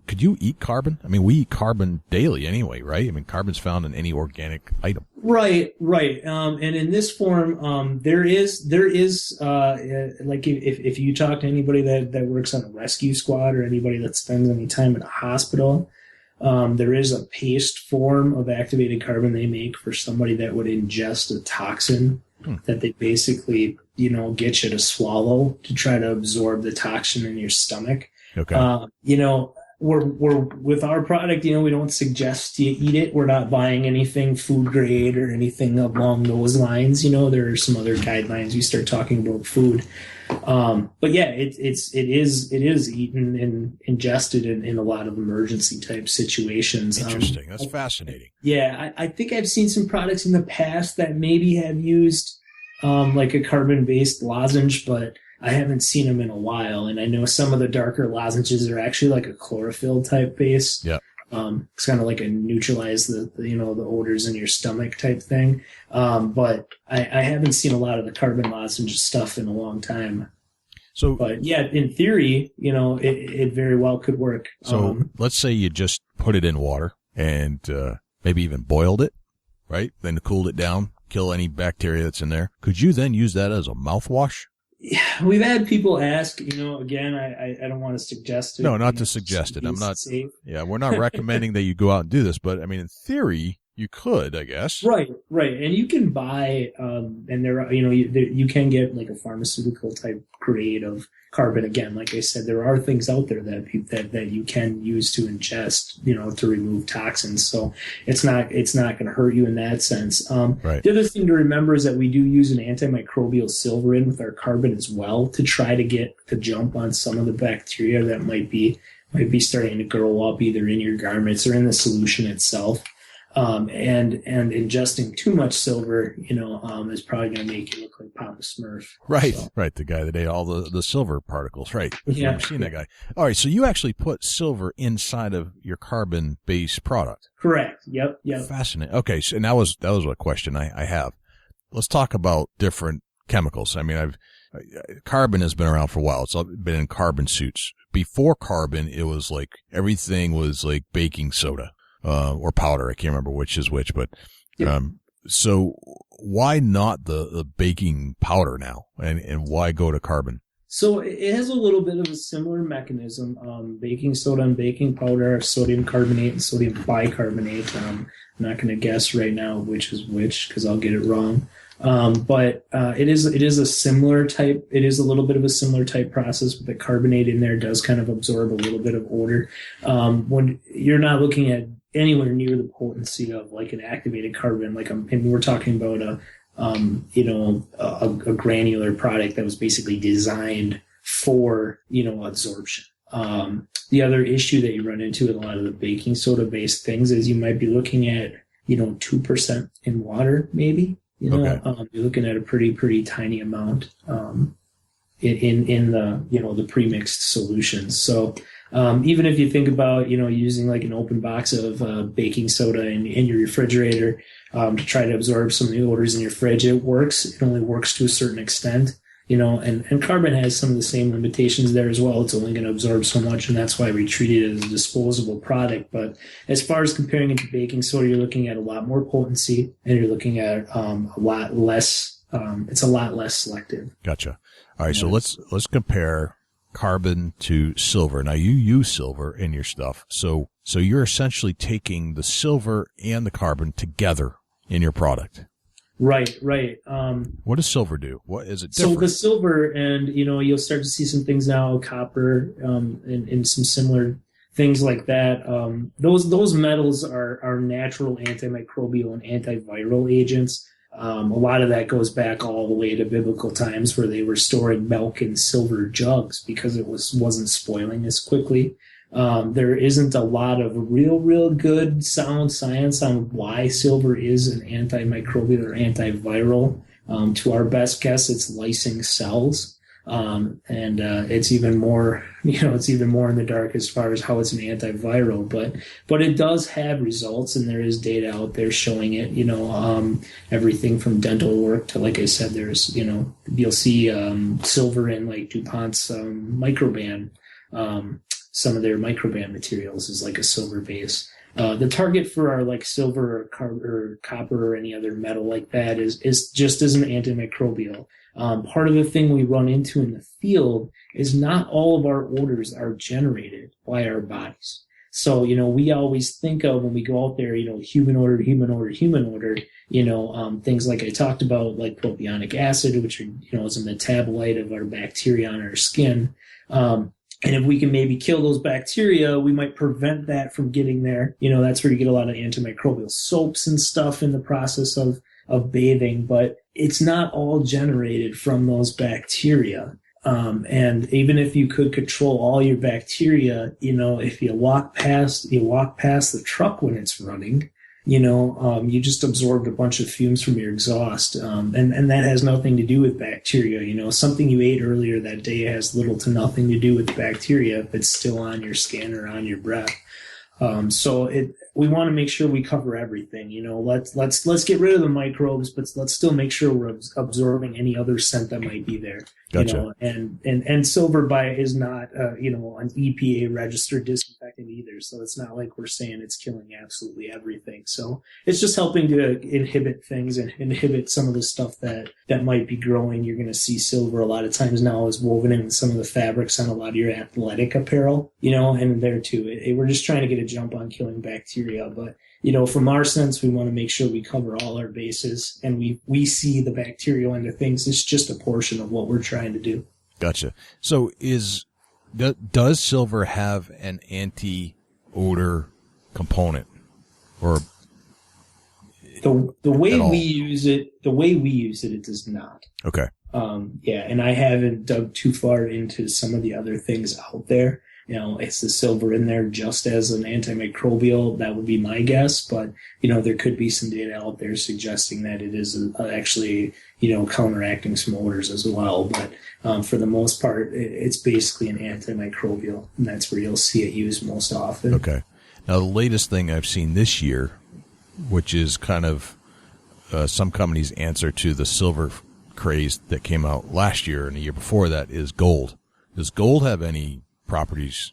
Speaker 1: Could you eat carbon? I mean, we eat carbon daily anyway, right? I mean, carbon's found in any organic item.
Speaker 8: Right. And in this form, there is like if you talk to anybody that works on a rescue squad or anybody that spends any time in a hospital, there is a paste form of activated carbon they make for somebody that would ingest a toxin that they basically, get you to swallow to try to absorb the toxin in your stomach.
Speaker 1: Okay.
Speaker 8: We're with our product, we don't suggest you eat it. We're not buying anything food grade or anything along those lines. There are some other guidelines. We start talking about food. But yeah, it is eaten and ingested in a lot of emergency type situations.
Speaker 1: Interesting. That's fascinating.
Speaker 8: Yeah. I think I've seen some products in the past that maybe have used, like a carbon based lozenge, but I haven't seen them in a while, and I know some of the darker lozenges are actually like a chlorophyll type base.
Speaker 1: Yeah.
Speaker 8: It's kind of like a neutralize the odors in your stomach type thing. But I haven't seen a lot of the carbon lozenge stuff in a long time.
Speaker 1: So,
Speaker 8: but yeah, in theory, it very well could work.
Speaker 1: So let's say you just put it in water and maybe even boiled it, right? Then cooled it down, kill any bacteria that's in there. Could you then use that as a mouthwash?
Speaker 8: Yeah, we've had people ask, again, I don't want to suggest it.
Speaker 1: No, not to suggest it. I'm not.
Speaker 8: Safe.
Speaker 1: Yeah, we're not recommending that you go out and do this, but I mean, in theory, you could, I guess.
Speaker 8: Right. And you can buy, and there are, you can get like a pharmaceutical type grade of carbon. Again, like I said, there are things out there that you can use to ingest, to remove toxins. So it's not going to hurt you in that sense.
Speaker 1: Right.
Speaker 8: The other thing to remember is that we do use an antimicrobial silver in with our carbon as well to try to get the jump on some of the bacteria that might be starting to grow up either in your garments or in the solution itself. And ingesting too much silver, is probably going to make you look like Papa Smurf.
Speaker 1: Right,
Speaker 8: so.
Speaker 1: Right. The guy that ate all the silver particles. Right.
Speaker 8: Yeah.
Speaker 1: I've seen that guy. All right. So you actually put silver inside of your carbon-based product.
Speaker 8: Correct. Yep.
Speaker 1: Fascinating. Okay. So that was a question I have. Let's talk about different chemicals. I mean, carbon has been around for a while. It's been in carbon suits. Before carbon, it was like everything was like baking soda. Or powder. I can't remember which is which, but, so why not the baking powder now? And why go to carbon?
Speaker 8: So it has a little bit of a similar mechanism. Baking soda and baking powder are sodium carbonate and sodium bicarbonate. I'm not going to guess right now which is which because I'll get it wrong. But it is a similar type. It is a little bit of a similar type process, but the carbonate in there does kind of absorb a little bit of odor. When you're not looking at anywhere near the potency of like an activated carbon, we're talking about a granular product that was basically designed for absorption. The other issue that you run into with a lot of the baking soda based things is you might be looking at 2% in water maybe.
Speaker 1: Okay.
Speaker 8: You're looking at a pretty tiny amount in the the premixed solutions. So Even if you think about, using like an open box of baking soda in your refrigerator to try to absorb some of the odors in your fridge, it works. It only works to a certain extent, and carbon has some of the same limitations there as well. It's only going to absorb so much, and that's why we treat it as a disposable product. But as far as comparing it to baking soda, you're looking at a lot more potency, and you're looking at a lot less. It's a lot less selective.
Speaker 1: Gotcha. All right, so let's compare carbon to silver. Now you use silver in your stuff, so you're essentially taking the silver and the carbon together in your product.
Speaker 8: Right.
Speaker 1: What does silver do? What is it different?
Speaker 8: So the silver, and you'll start to see some things now, copper, and some similar things like that. Those metals are natural antimicrobial and antiviral agents. A lot of that goes back all the way to biblical times, where they were storing milk in silver jugs because it wasn't spoiling as quickly. There isn't a lot of real good sound science on why silver is an antimicrobial or antiviral. To our best guess, it's lysing cells. And it's even more, it's even more in the dark as far as how it's an antiviral, but it does have results, and there is data out there showing it, everything from dental work to, like I said, there's, you'll see, silver in like DuPont's, microban, some of their microban materials is like a silver base. The target for our like silver or copper or any other metal like that is just as an antimicrobial. Part of the thing we run into in the field is not all of our odors are generated by our bodies. So, we always think of when we go out there, human odor, things like I talked about, like propionic acid, which is a metabolite of our bacteria on our skin. And if we can maybe kill those bacteria, we might prevent that from getting there. That's where you get a lot of antimicrobial soaps and stuff in the process of bathing, but it's not all generated from those bacteria. And even if you could control all your bacteria, if you walk past the truck when it's running, you just absorbed a bunch of fumes from your exhaust. And that has nothing to do with bacteria. Something you ate earlier that day has little to nothing to do with bacteria if it's still on your skin or on your breath. We want to make sure we cover everything. Let's get rid of the microbes, but let's still make sure we're absorbing any other scent that might be there.
Speaker 1: Gotcha.
Speaker 8: And silver is not an EPA registered disinfectant either. So it's not like we're saying it's killing absolutely everything. So it's just helping to inhibit things and inhibit some of the stuff that might be growing. You're going to see silver a lot of times now is woven in some of the fabrics on a lot of your athletic apparel, and there too. We're just trying to get a jump on killing bacteria. But, from our sense, we want to make sure we cover all our bases, and we see the bacterial end of things. It's just a portion of what we're trying to do.
Speaker 1: Gotcha. So does silver have an anti-odor component, or
Speaker 8: the way we use it, it does not.
Speaker 1: Okay.
Speaker 8: And I haven't dug too far into some of the other things out there. It's the silver in there just as an antimicrobial. That would be my guess. But, there could be some data out there suggesting that it is actually, counteracting some odors as well. But for the most part, it's basically an antimicrobial. And that's where you'll see it used most often.
Speaker 1: Okay. Now, the latest thing I've seen this year, which is kind of some companies' answer to the silver craze that came out last year and the year before that, is gold. Does gold have any properties?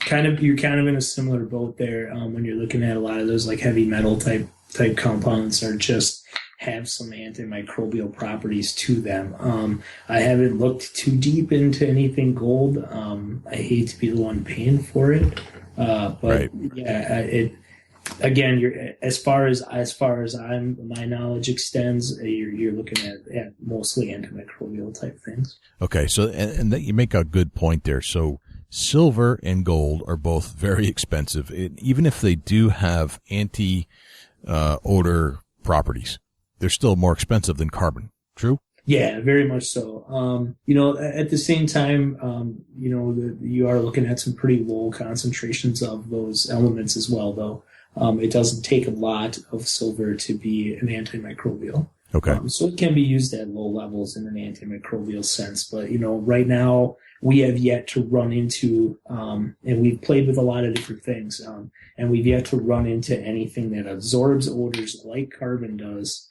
Speaker 8: You're kind of in a similar boat there when you're looking at a lot of those like heavy metal type compounds are just have some antimicrobial properties to them. I haven't looked too deep into anything gold. I hate to be the one paying for it, but right. Yeah, again, you're as far as my knowledge extends, you're looking at mostly antimicrobial type things.
Speaker 1: Okay, so and that you make a good point there. So silver and gold are both very expensive, even if they do have anti-odor properties. They're still more expensive than carbon. True?
Speaker 8: Yeah, very much so. At the same time, you are looking at some pretty low concentrations of those elements as well, though. It doesn't take a lot of silver to be an antimicrobial. Okay. So it can be used at low levels in an antimicrobial sense. But, right now, we have yet to run into, and we've played with a lot of different things, and we've yet to run into anything that absorbs odors like carbon does,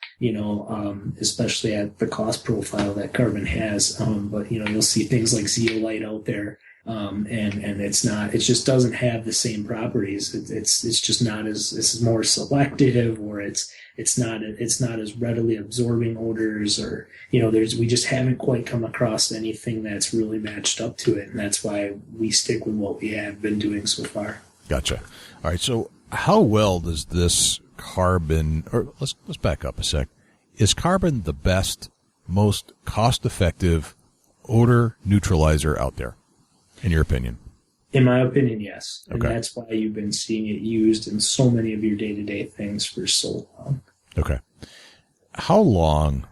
Speaker 8: especially at the cost profile that carbon has. But, you'll see things like zeolite out there, and it just doesn't have the same properties. It's just not it's more selective, or it's not as readily absorbing odors, or we just haven't quite come across anything that's really matched up to it, and that's why we stick with what we have been doing so far.
Speaker 1: Gotcha. All right, so how well does this carbon, or let's back up a sec. Is carbon the best, most cost-effective odor neutralizer out there, in your opinion?
Speaker 8: In my opinion, yes. And
Speaker 1: Okay.
Speaker 8: that's why you've been seeing it used in so many of your day-to-day things for so long.
Speaker 1: Okay. How long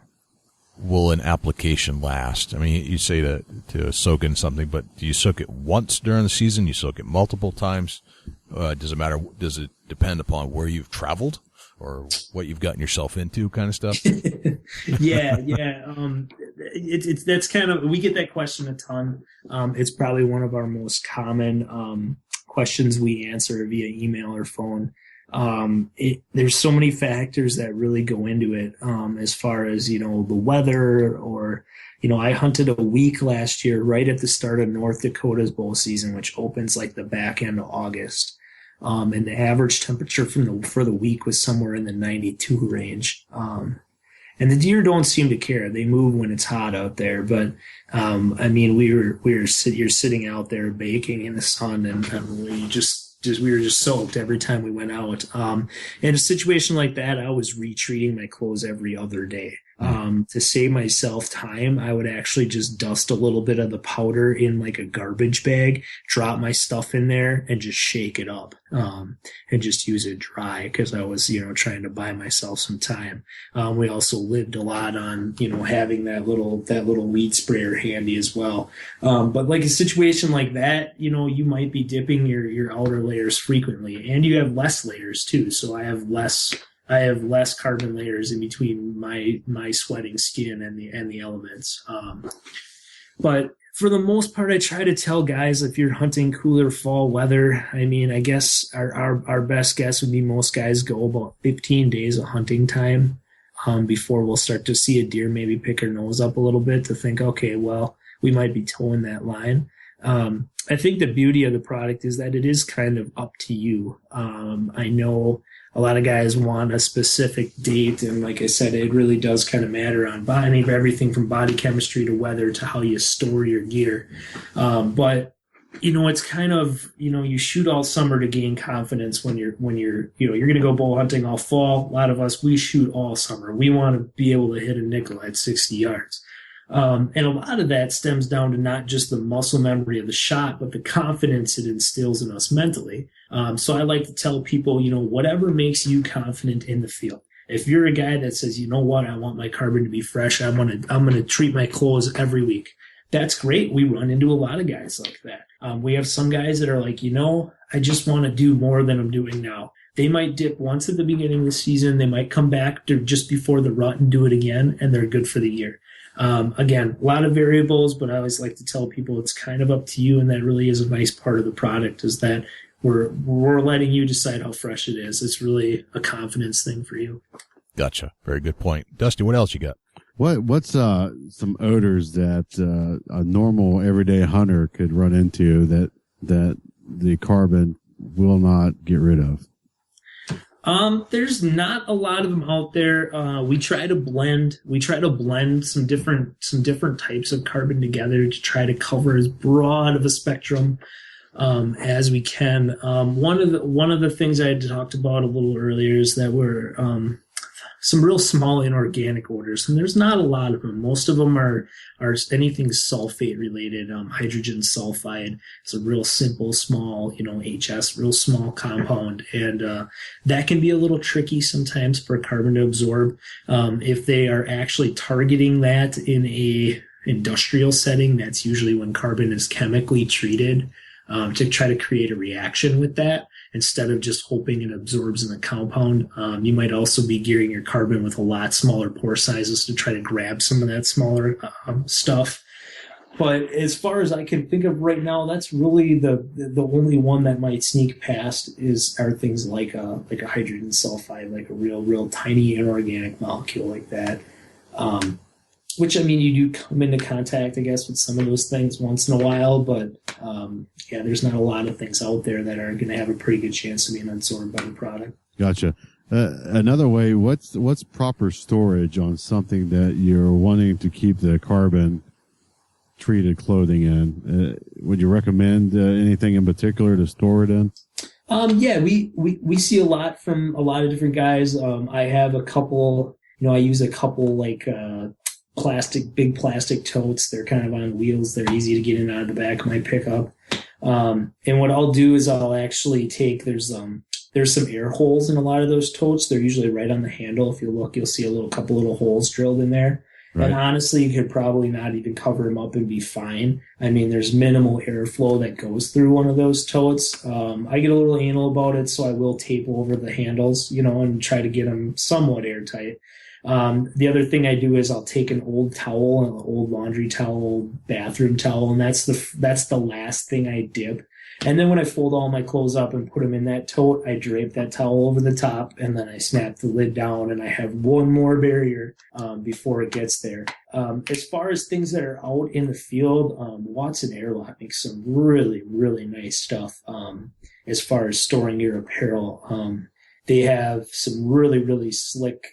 Speaker 1: will an application last? I mean, you say to soak in something, but do you soak it once during the season? You soak it multiple times? Does it matter? Does it depend upon where you've traveled or what you've gotten yourself into, kind of stuff?
Speaker 8: Yeah. It's that's kind of, we get that question a ton. It's probably one of our most common questions we answer via email or phone. There's so many factors that really go into it, as far as, the weather, or, I hunted a week last year right at the start of North Dakota's bow season, which opens like the back end of August. And the average temperature for the week was somewhere in the 92 range. And the deer don't seem to care. They move when it's hot out there. But, you're sitting out there baking in the sun, and we were just soaked every time we went out. In a situation like that, I was retreating my clothes every other day. To save myself time, I would actually just dust a little bit of the powder in like a garbage bag, drop my stuff in there, and just shake it up, and just use it dry, because I was, trying to buy myself some time. We also lived a lot on, having that little weed sprayer handy as well. But like a situation like that, you might be dipping your outer layers frequently, and you have less layers too. So I have less carbon layers in between my sweating skin and the elements. But for the most part, I try to tell guys, if you're hunting cooler fall weather, I guess our best guess would be most guys go about 15 days of hunting time before we'll start to see a deer maybe pick her nose up a little bit, to think, okay, well, we might be towing that line. I think the beauty of the product is that it is kind of up to you. I know a lot of guys want a specific date, and like I said, it really does kind of matter on everything from body chemistry to weather to how you store your gear. But it's kind of, you shoot all summer to gain confidence when you're going to go bow hunting all fall. A lot of us, we shoot all summer. We want to be able to hit a nickel at 60 yards. And a lot of that stems down to not just the muscle memory of the shot, but the confidence it instills in us mentally. So I like to tell people, whatever makes you confident in the field. If you're a guy that says, I want my carbon to be fresh, I'm going to treat my clothes every week. That's great. We run into a lot of guys like that. We have some guys that are like, I just want to do more than I'm doing now. They might dip once at the beginning of the season. They might come back to just before the rut and do it again, and they're good for the year. Again, a lot of variables, but I always like to tell people it's kind of up to you, and that really is a nice part of the product, is that we're letting you decide how fresh it is. It's really a confidence thing for you. Gotcha. Very good point. Dusty, what else you got?
Speaker 7: What's some odors that a normal everyday hunter could run into that the carbon will not get rid of?
Speaker 8: There's not a lot of them out there. We try to blend some different types of carbon together to try to cover as broad of a spectrum as we can. One of the things I had talked about a little earlier is that we're some real small inorganic odors, and there's not a lot of them. Most of them are anything sulfate related. Hydrogen sulfide is a real simple, small, HS, real small compound, and that can be a little tricky sometimes for carbon to absorb. If they are actually targeting that in a industrial setting, that's usually when carbon is chemically treated to try to create a reaction with that, instead of just hoping it absorbs in the compound. You might also be gearing your carbon with a lot smaller pore sizes to try to grab some of that smaller stuff. But as far as I can think of right now, that's really the only one that might sneak past are things like a hydrogen sulfide, like a real tiny inorganic molecule like that. Which, I mean, you do come into contact, I guess, with some of those things once in a while, but yeah, there's not a lot of things out there that are going to have a pretty good chance of being absorbed by the product.
Speaker 7: Gotcha. Another way, what's proper storage on something that you're wanting to keep the carbon treated clothing in? Would you recommend anything in particular to store it in?
Speaker 8: Yeah, we see a lot from a lot of different guys. I have a couple, I use a couple like big plastic totes. They're kind of on wheels. They're easy to get in out of the back of my pickup. And what I'll do is I'll actually take, there's some air holes in a lot of those totes. They're usually right on the handle. If you look, you'll see a couple little holes drilled in there. Right. And honestly, you could probably not even cover them up and be fine. I mean, there's minimal airflow that goes through one of those totes. I get a little anal about it, so I will tape over the handles, and try to get them somewhat airtight. The other thing I do is I'll take an old towel, an old laundry towel, old bathroom towel, and that's the last thing I dip. And then when I fold all my clothes up and put them in that tote, I drape that towel over the top, and then I snap the lid down, and I have one more barrier before it gets there. As far as things that are out in the field, Watson Airlock makes some really, really nice stuff as far as storing your apparel. They have some really, really slick,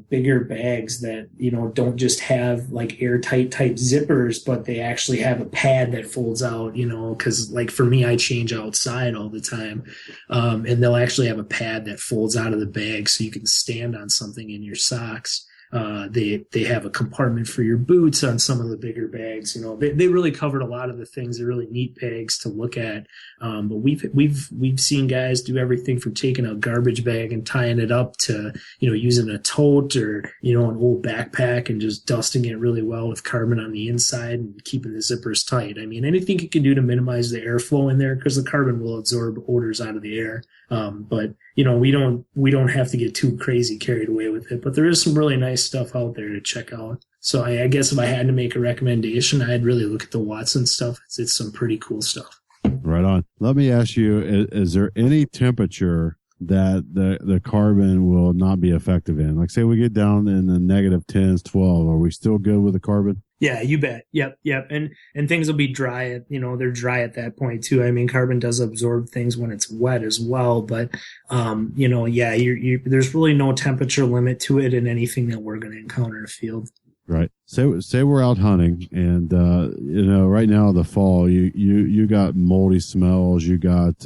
Speaker 8: bigger bags that, don't just have like airtight type zippers, but they actually have a pad that folds out, because like for me, I change outside all the time. And they'll actually have a pad that folds out of the bag so you can stand on something in your socks. They have a compartment for your boots on some of the bigger bags. They really covered a lot of the things. They're really neat bags to look at. But we've seen guys do everything from taking a garbage bag and tying it up to, using a tote or, an old backpack and just dusting it really well with carbon on the inside and keeping the zippers tight. I mean, anything you can do to minimize the airflow in there, because the carbon will absorb odors out of the air. But we don't have to get too crazy carried away with it, but there is some really nice stuff out there to check out. So I guess if I had to make a recommendation, I'd really look at the Watson stuff. It's some pretty cool stuff.
Speaker 7: Right on. Let me ask you, is there any temperature that the carbon will not be effective in? Like say we get down in the negative 10s, 12, are we still good with the carbon?
Speaker 8: Yeah, you bet. Yep. And things will be dry they're dry at that point too. I mean, carbon does absorb things when it's wet as well, but, there's really no temperature limit to it in anything that we're going to encounter in a field.
Speaker 7: Right. Say we're out hunting and, right now the fall, you got moldy smells, you got,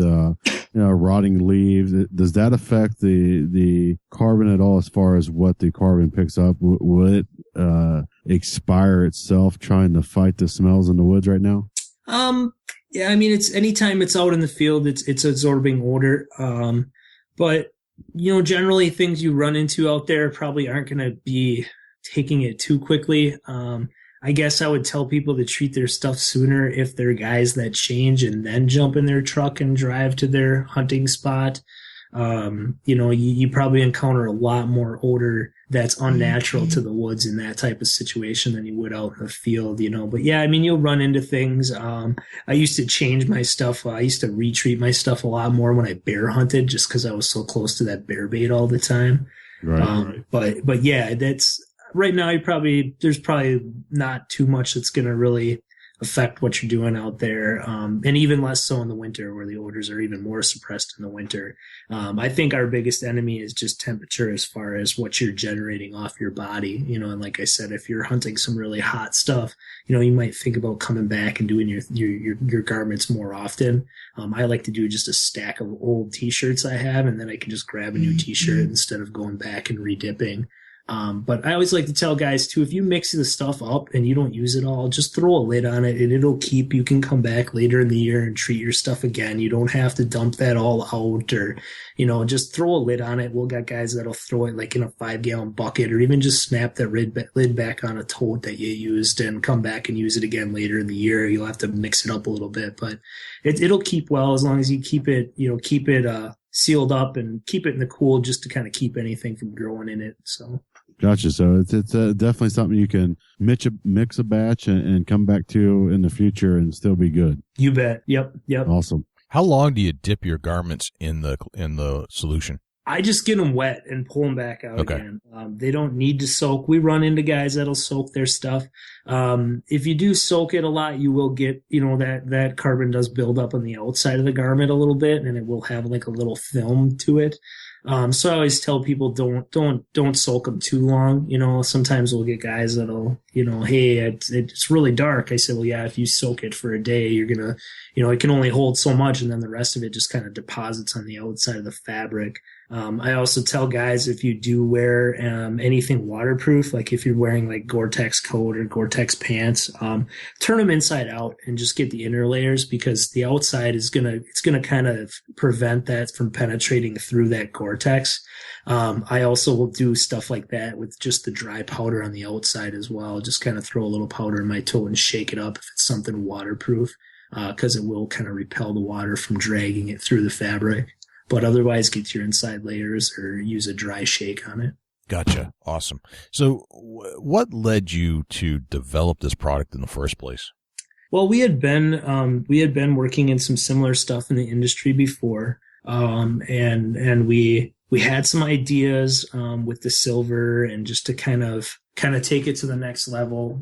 Speaker 7: rotting leaves. Does that affect the carbon at all as far as what the carbon picks up? Will it, expire itself trying to fight the smells in the woods right now?
Speaker 8: Yeah, I mean, it's anytime it's out in the field, it's absorbing odor. But generally things you run into out there probably aren't going to be taking it too quickly. I guess I would tell people to treat their stuff sooner if they're guys that change and then jump in their truck and drive to their hunting spot. You probably encounter a lot more odor that's unnatural to the woods in that type of situation than you would out in the field, But yeah, I mean, you'll run into things. I used to change my stuff. I used to retreat my stuff a lot more when I bear hunted just because I was so close to that bear bait all the time.
Speaker 7: Right.
Speaker 8: But yeah, that's right now. There's probably not too much that's going to really affect what you're doing out there. And even less so in the winter where the odors are even more suppressed in the winter. I think our biggest enemy is just temperature as far as what you're generating off your body, and like I said, if you're hunting some really hot stuff, you might think about coming back and doing your garments more often. I like to do just a stack of old t-shirts I have, and then I can just grab a new t-shirt instead of going back and redipping. But I always like to tell guys too, if you mix the stuff up and you don't use it all, just throw a lid on it and it'll keep. You can come back later in the year and treat your stuff again. You don't have to dump that all out or, just throw a lid on it. We'll got guys that'll throw it like in a 5-gallon bucket or even just snap that lid back on a tote that you used and come back and use it again later in the year. You'll have to mix it up a little bit, but it'll keep well as long as you keep it sealed up and keep it in the cool just to kind of keep anything from growing in it. So.
Speaker 7: Gotcha. So it's definitely something you can mix a batch and come back to in the future and still be good.
Speaker 8: You bet. Yep.
Speaker 7: Awesome.
Speaker 1: How long do you dip your garments in the solution?
Speaker 8: I just get them wet and pull them back out
Speaker 1: Okay.
Speaker 8: again. They don't need to soak. We run into guys that'll soak their stuff. If you do soak it a lot, you will get, that carbon does build up on the outside of the garment a little bit, and it will have like a little film to it. So I always tell people don't soak them too long. Sometimes we'll get guys that'll, hey, it's really dark. I said, well, yeah, if you soak it for a day, you're gonna, it can only hold so much, and then the rest of it just kind of deposits on the outside of the fabric. I also tell guys, if you do wear anything waterproof, like if you're wearing like Gore-Tex coat or Gore-Tex pants, turn them inside out and just get the inner layers, because the outside it's gonna kind of prevent that from penetrating through that Gore-Tex. I also will do stuff like that with just the dry powder on the outside as well. Just kind of throw a little powder in my toe and shake it up if it's something waterproof, because it will kind of repel the water from dragging it through the fabric. But otherwise, get your inside layers or use a dry shake on it.
Speaker 1: Gotcha. Awesome. So what led you to develop this product in the first place?
Speaker 8: Well, we had been working in some similar stuff in the industry before. And we had some ideas, with the silver and just to kind of take it to the next level,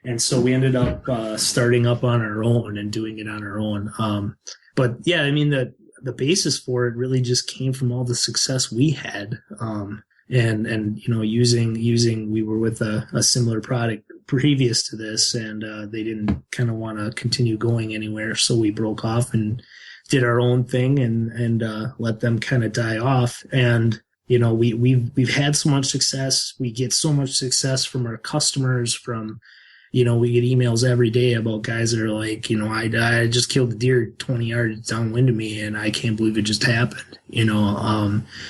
Speaker 8: and so we ended up, starting up on our own and doing it on our own. But yeah, I mean, the basis for it really just came from all the success we had. And using we were with a similar product previous to this, and they didn't kind of want to continue going anywhere. So we broke off and did our own thing and let them kind of die off. And, we've had so much success. We get so much success from our customers, we get emails every day about guys that are like, I just killed a deer 20 yards downwind of me and I can't believe it just happened,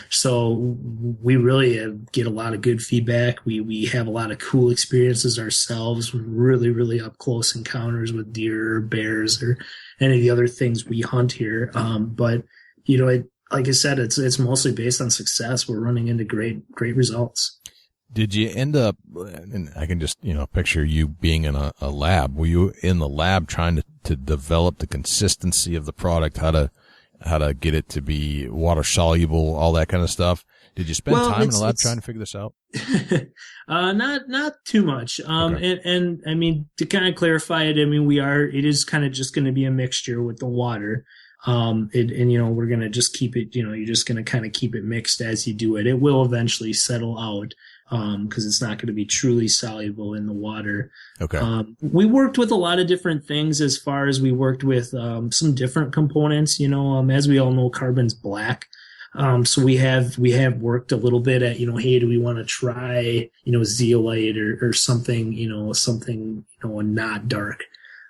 Speaker 8: so we really get a lot of good feedback. We have a lot of cool experiences ourselves, really, really up close encounters with deer or bears or any of the other things we hunt here. But, like I said, it's mostly based on success. We're running into great results.
Speaker 1: Did you end up, and I can just, picture you being in a lab. Were you in the lab trying to develop the consistency of the product, how to get it to be water soluble, all that kind of stuff? Did you spend time in the lab trying to figure this out?
Speaker 8: Not too much.
Speaker 1: Okay.
Speaker 8: And I mean, to kind of clarify it, I mean, it is kind of just going to be a mixture with the water. We're going to just keep it, you're just going to kind of keep it mixed as you do it. It will eventually settle out. Because it's not going to be truly soluble in the water.
Speaker 1: Okay.
Speaker 8: We worked with a lot of different things as far as we worked with some different components. As we all know, carbon's black. So we have worked a little bit at, hey, do we want to try, zeolite or something, something not dark.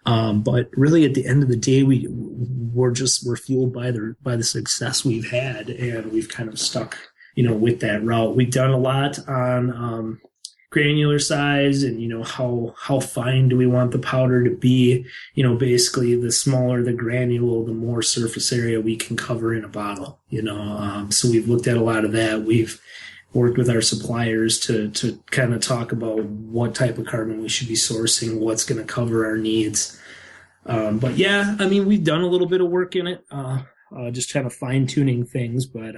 Speaker 8: But really at the end of the day, we're fueled by the success we've had, and we've kind of stuck with that route. We've done a lot on granular size and, how fine do we want the powder to be? Basically the smaller the granule, the more surface area we can cover in a bottle, so we've looked at a lot of that. We've worked with our suppliers to kind of talk about what type of carbon we should be sourcing, what's going to cover our needs. But yeah, I mean, we've done a little bit of work in it. Just kind of fine-tuning things. But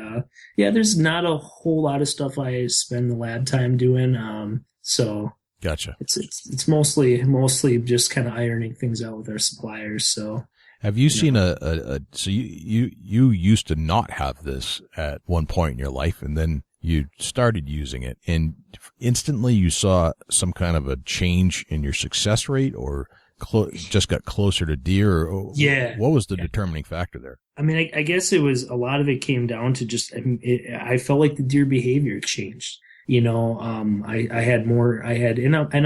Speaker 8: yeah, there's not a whole lot of stuff I spend the lab time doing. So
Speaker 1: gotcha.
Speaker 8: It's mostly just kind of ironing things out with our suppliers. So
Speaker 1: have you seen so you used to not have this at one point in your life, and then you started using it, and instantly you saw some kind of a change in your success rate, or just got closer to deer? Or
Speaker 8: yeah.
Speaker 1: What was the determining factor there? I
Speaker 8: mean, I guess it was a lot of it came down to just, I felt like the deer behavior changed. And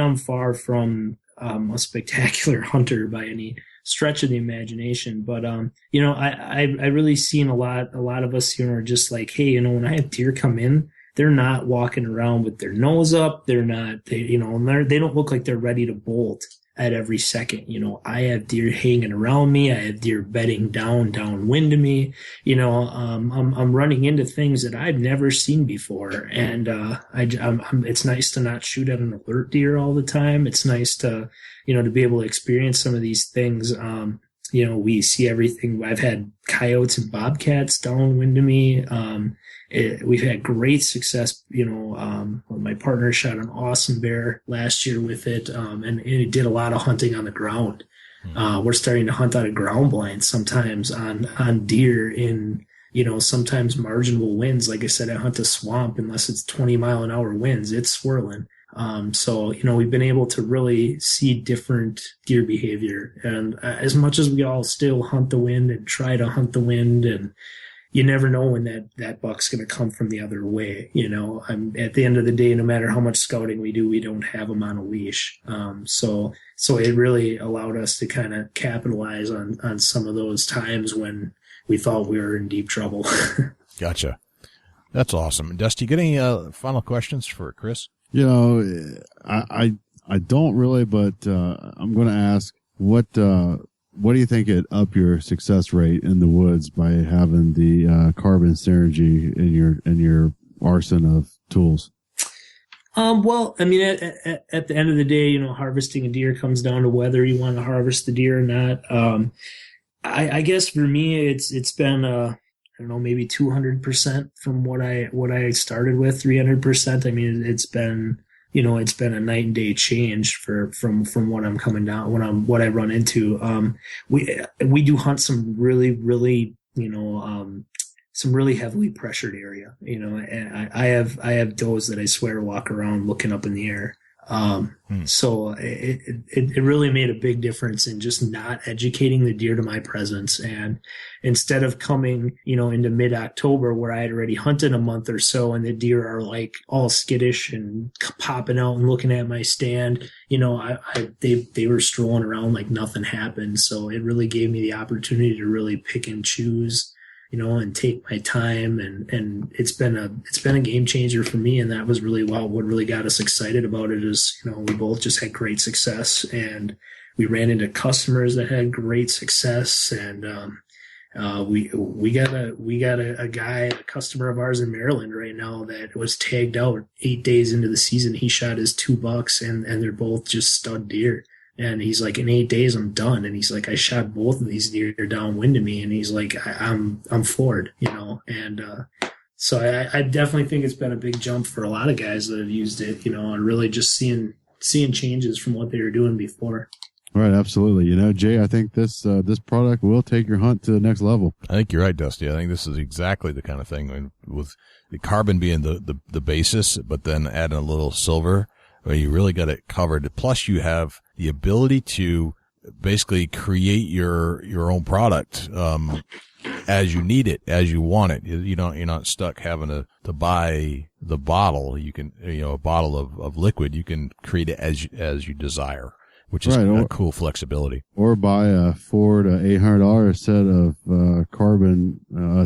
Speaker 8: I'm far from a spectacular hunter by any stretch of the imagination. But, I really seen a lot of us, are just like, hey, when I have deer come in, they're not walking around with their nose up. They're not, they don't look like they're ready to bolt. at every second. You know, I have deer hanging around me. I have deer bedding downwind of me. You know, I'm running into things that I've never seen before. And, it's nice to not shoot at an alert deer all the time. It's nice to, you know, to be able to experience some of these things. You know, we see everything. I've had coyotes and bobcats downwind of me. We've had great success. You know, my partner shot an awesome bear last year with it, and it did a lot of hunting on the ground. We're starting to hunt out of ground blinds sometimes on deer in, you know, sometimes marginal winds. Like I said, I hunt a swamp unless it's 20-mile-an-hour winds. It's swirling. So, you know, we've been able to really see different deer behavior. And as much as we all still hunt the wind and try to hunt the wind, and you never know when that buck's going to come from the other way. You know, at the end of the day, no matter how much scouting we do, we don't have them on a leash. So it really allowed us to kind of capitalize on some of those times when we thought we were in deep trouble.
Speaker 1: Gotcha. That's awesome. Dusty, get any final questions for Chris?
Speaker 7: You know, I don't really, but I'm going to ask, what do you think it up your success rate in the woods by having the carbon synergy in your arsenal of tools?
Speaker 8: Well, I mean, at the end of the day, you know, harvesting a deer comes down to whether you want to harvest the deer or not. I guess for me, it's been I don't know, maybe 200% from what I started with, 300%. I mean, it's been a night and day change from what I'm coming down, what I run into. We do hunt some really, really, you know, some really heavily pressured area, you know, and I have does that I swear walk around looking up in the air. So it really made a big difference in just not educating the deer to my presence. And instead of coming, you know, into mid-October where I had already hunted a month or so and the deer are like all skittish and popping out and looking at my stand, you know, they were strolling around like nothing happened. So it really gave me the opportunity to really pick and choose, you know, and take my time, and it's been a game changer for me. And that was really what really got us excited about it is, you know, we both just had great success, and we ran into customers that had great success. And, we got a guy, a customer of ours in Maryland right now that was tagged out 8 days into the season. He shot his 2 bucks and they're both just stud deer. And he's like, in 8 days, I'm done. And he's like, I shot both of these deer downwind of me. And he's like, I'm floored, you know? And, so I definitely think it's been a big jump for a lot of guys that have used it, you know, and really just seeing changes from what they were doing before.
Speaker 7: Right. Absolutely. You know, Jay, I think this product will take your hunt to the next level.
Speaker 1: I think you're right, Dusty. I think this is exactly the kind of thing, I mean, with the carbon being the basis, but then adding a little silver. Well, you really got it covered. Plus, you have the ability to basically create your own product as you need it, as you want it. You're not stuck having to buy the bottle. You can, you know, a bottle of liquid. You can create it as you desire, which is a cool flexibility. Or
Speaker 7: buy a $400 to $800 set of carbon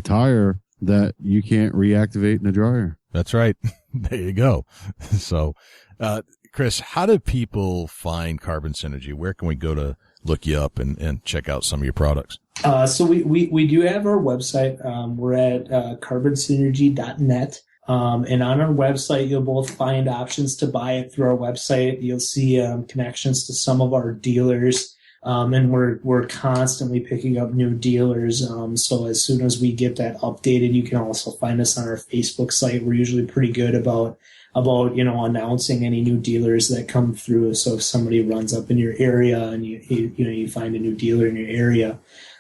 Speaker 7: tire that you can't reactivate in a dryer.
Speaker 1: That's right. There you go. So. Chris, how do people find Carbon Synergy? Where can we go to look you up and check out some of your products?
Speaker 8: So we do have our website. We're at carbonsynergy.net. And on our website, you'll both find options to buy it through our website. You'll see connections to some of our dealers. And we're constantly picking up new dealers. So as soon as we get that updated, you can also find us on our Facebook site. We're usually pretty good about, you know, announcing any new dealers that come through. So if somebody runs up in your area and you find a new dealer in your area.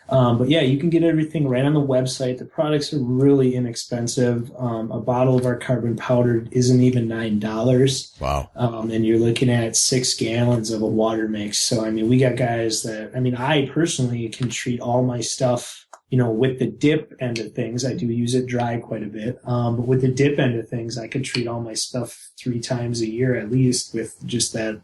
Speaker 8: But yeah, you can get everything right on the website. The products are really inexpensive. A bottle of our carbon powder isn't even $9.
Speaker 1: Wow.
Speaker 8: And you're looking at 6 gallons of a water mix. So, I mean, we got guys I personally can treat all my stuff, you know, with the dip end of things. I do use it dry quite a bit. But with the dip end of things, I could treat all my stuff 3 times a year at least with just that,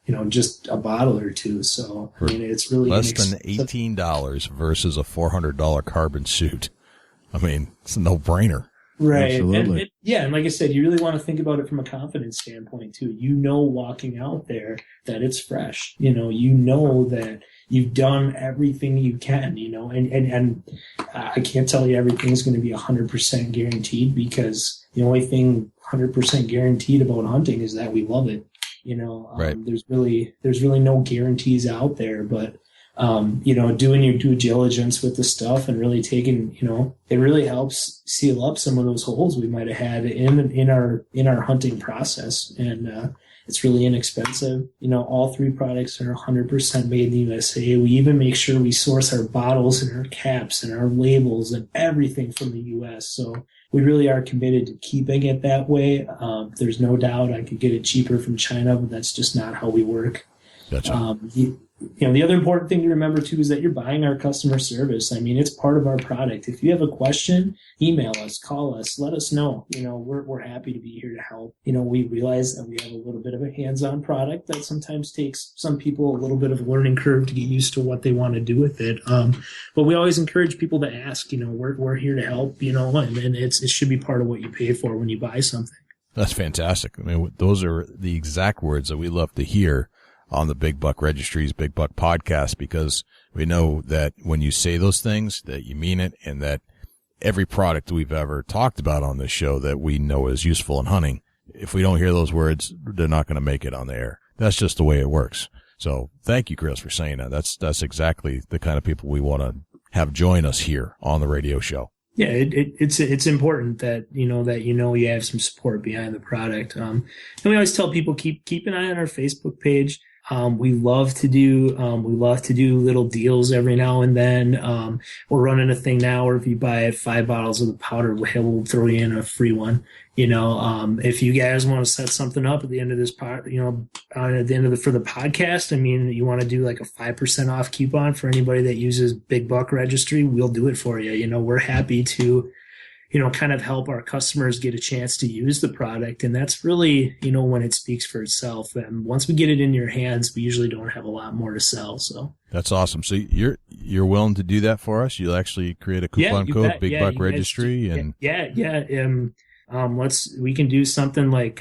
Speaker 8: you know, just a bottle or two. So, I mean, it's really
Speaker 1: less than $18 versus a $400 carbon suit. I mean, it's a no-brainer.
Speaker 8: Right.
Speaker 7: Absolutely.
Speaker 8: And like I said, you really want to think about it from a confidence standpoint too. Walking out there that it's fresh. That you've done everything you can, and I can't tell you everything's going to be 100% guaranteed, because the only thing 100% guaranteed about hunting is that we love it.
Speaker 1: Right.
Speaker 8: There's really no guarantees out there, but doing your due diligence with the stuff and really taking, it really helps seal up some of those holes we might have had in our hunting process. And, it's really inexpensive. All 3 products are 100% made in the USA. We even make sure we source our bottles and our caps and our labels and everything from the US. So we really are committed to keeping it that way. There's no doubt I could get it cheaper from China, but that's just not how we work.
Speaker 1: Gotcha.
Speaker 8: The other important thing to remember too is that you're buying our customer service. I mean, it's part of our product. If you have a question, email us, call us, let us know. We're happy to be here to help. We realize that we have a little bit of a hands-on product that sometimes takes some people a little bit of a learning curve to get used to what they want to do with it. But we always encourage people to ask. We're here to help. And it should be part of what you pay for when you buy something.
Speaker 1: That's fantastic. I mean, those are the exact words that we love to hear on the Big Buck Registry's Big Buck podcast, because we know that when you say those things, that you mean it, and that every product we've ever talked about on this show that we know is useful in hunting, if we don't hear those words, they're not going to make it on the air. That's just the way it works. So thank you, Chris, for saying that. That's exactly the kind of people we want to have join us here on the radio show.
Speaker 8: Yeah, it's important that you have some support behind the product. And we always tell people keep an eye on our Facebook page. We love to do little deals every now and then. We're running a thing now where if you buy 5 bottles of the powder, we'll throw you in a free one. If you guys want to set something up at the end of this for the podcast, I mean, you want to do like a 5% off coupon for anybody that uses Big Buck Registry, we'll do it for you. We're happy to, kind of help our customers get a chance to use the product. And that's really, when it speaks for itself. And once we get it in your hands, we usually don't have a lot more to sell. So
Speaker 1: that's awesome. So you're willing to do that for us? You'll actually create a coupon code, bet. Big Buck Registry, and
Speaker 8: we can do something like,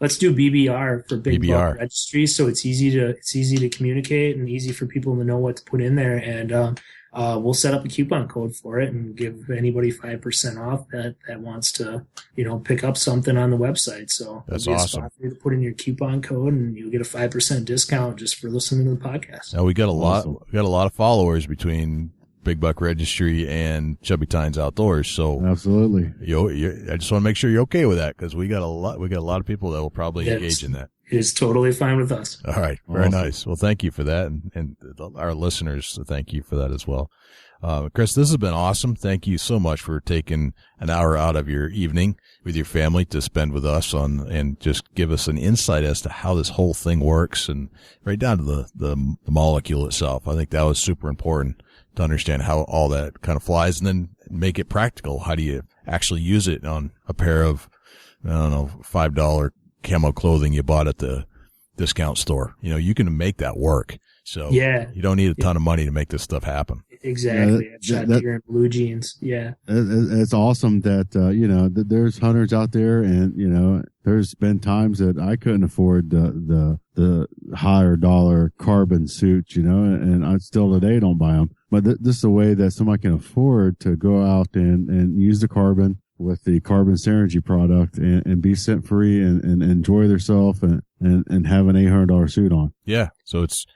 Speaker 8: let's do BBR for Big Buck Registry. So it's easy to communicate and easy for people to know what to put in there. And, we'll set up a coupon code for it and give anybody 5% off that wants to, pick up something on the website. So
Speaker 1: that's awesome.
Speaker 8: Spot for you to put in your coupon code and you'll get a 5% discount just for listening to the podcast.
Speaker 1: Now we got a lot of followers between Big Buck Registry and Chubby Tines Outdoors. So
Speaker 7: absolutely.
Speaker 1: I just want to make sure you're okay with that, because we got a lot of people that will probably engage in that.
Speaker 8: It is totally fine with us.
Speaker 1: All right. Very nice. Well, thank you for that. And our listeners, thank you for that as well. Chris, this has been awesome. Thank you so much for taking an hour out of your evening with your family to spend with us and just give us an insight as to how this whole thing works, and right down to the molecule itself. I think that was super important to understand how all that kind of flies, and then make it practical. How do you actually use it on a pair of, $5 camo clothing you bought at the discount store? You can make that work. So you don't need a ton of money to make this stuff happen.
Speaker 8: Exactly. I've shot deer in blue jeans. Yeah.
Speaker 7: It's awesome that, that there's hunters out there, and, there's been times that I couldn't afford the higher dollar carbon suits, and I still today don't buy them. But this is a way that somebody can afford to go out and use the carbon with the carbon synergy product and be scent free and enjoy themselves and have an $800 suit on.
Speaker 1: Yeah. So it's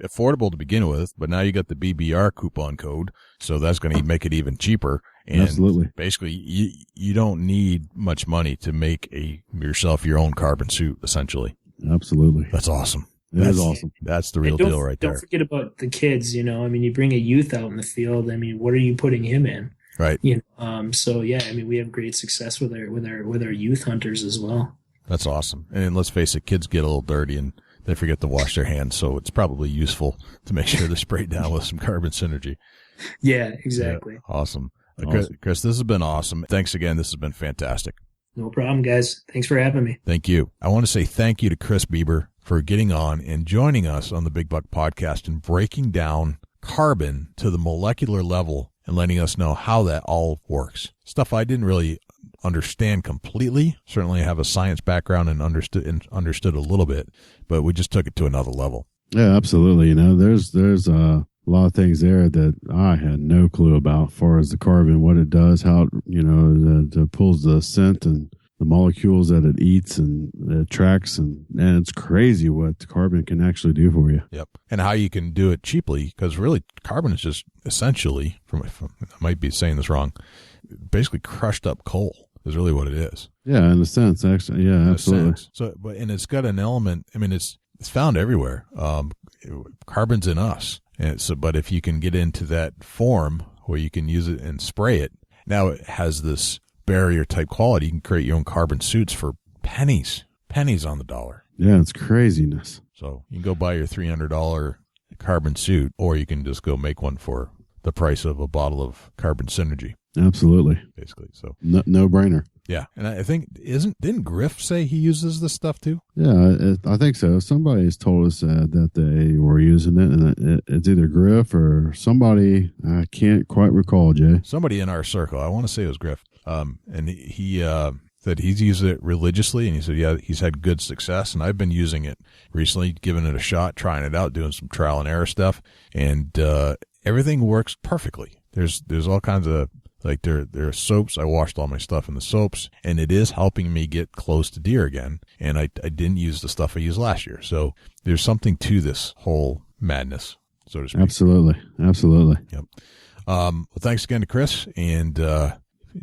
Speaker 1: affordable to begin with, but now you got the BBR coupon code. So that's going to make it even cheaper. And
Speaker 7: absolutely.
Speaker 1: Basically you don't need much money to make yourself your own carbon suit, essentially.
Speaker 7: Absolutely.
Speaker 1: That's awesome.
Speaker 7: That's awesome.
Speaker 1: That's the real deal right there.
Speaker 8: Don't forget about the kids, you bring a youth out in the field. I mean, what are you putting him in?
Speaker 1: Right.
Speaker 8: We have great success with our youth hunters as well.
Speaker 1: That's awesome. And let's face it, kids get a little dirty and they forget to wash their hands. So it's probably useful to make sure they're sprayed down with some carbon synergy.
Speaker 8: Yeah, exactly.
Speaker 1: Yeah, awesome. Chris, this has been awesome. Thanks again. This has been fantastic.
Speaker 8: No problem, guys. Thanks for having me.
Speaker 1: Thank you. I want to say thank you to Chris Beaber for getting on and joining us on the Big Buck podcast and breaking down carbon to the molecular level and letting us know how that all works. Stuff I didn't really understand completely. Certainly have a science background and understood a little bit, but we just took it to another level.
Speaker 7: Yeah, absolutely. You know, there's a lot of things there that I had no clue about, as far as the carbon, what it does, how it pulls the scent and the molecules that it eats and it tracks, and it's crazy what the carbon can actually do for you.
Speaker 1: Yep. And how you can do it cheaply, because really carbon is just essentially, I might be saying this wrong, basically crushed up coal is really what it is.
Speaker 7: Yeah, in a sense, actually. Yeah, absolutely.
Speaker 1: So, and it's got an element, I mean, it's found everywhere. Carbon's in us. And but if you can get into that form where you can use it and spray it, now it has this barrier type quality. You can create your own carbon suits for pennies on the dollar.
Speaker 7: Yeah, it's craziness.
Speaker 1: So you can go buy your $300 carbon suit, or you can just go make one for the price of a bottle of Carbon Synergy.
Speaker 7: Absolutely.
Speaker 1: Basically. So
Speaker 7: no brainer.
Speaker 1: Yeah. And I think, didn't Griff say he uses this stuff too?
Speaker 7: Yeah, I think so. Somebody's told us that they were using it, and it's either Griff or somebody. I can't quite recall, Jay.
Speaker 1: Somebody in our circle. I want to say it was Griff. And he said he's used it religiously, and he said, yeah, he's had good success. And I've been using it recently, giving it a shot, trying it out, doing some trial and error stuff. And everything works perfectly. There's all kinds of, like, there are soaps. I washed all my stuff in the soaps, and it is helping me get close to deer again. And I didn't use the stuff I used last year. So there's something to this whole madness, so to speak.
Speaker 7: Absolutely.
Speaker 1: Yep. Well, thanks again to Chris, and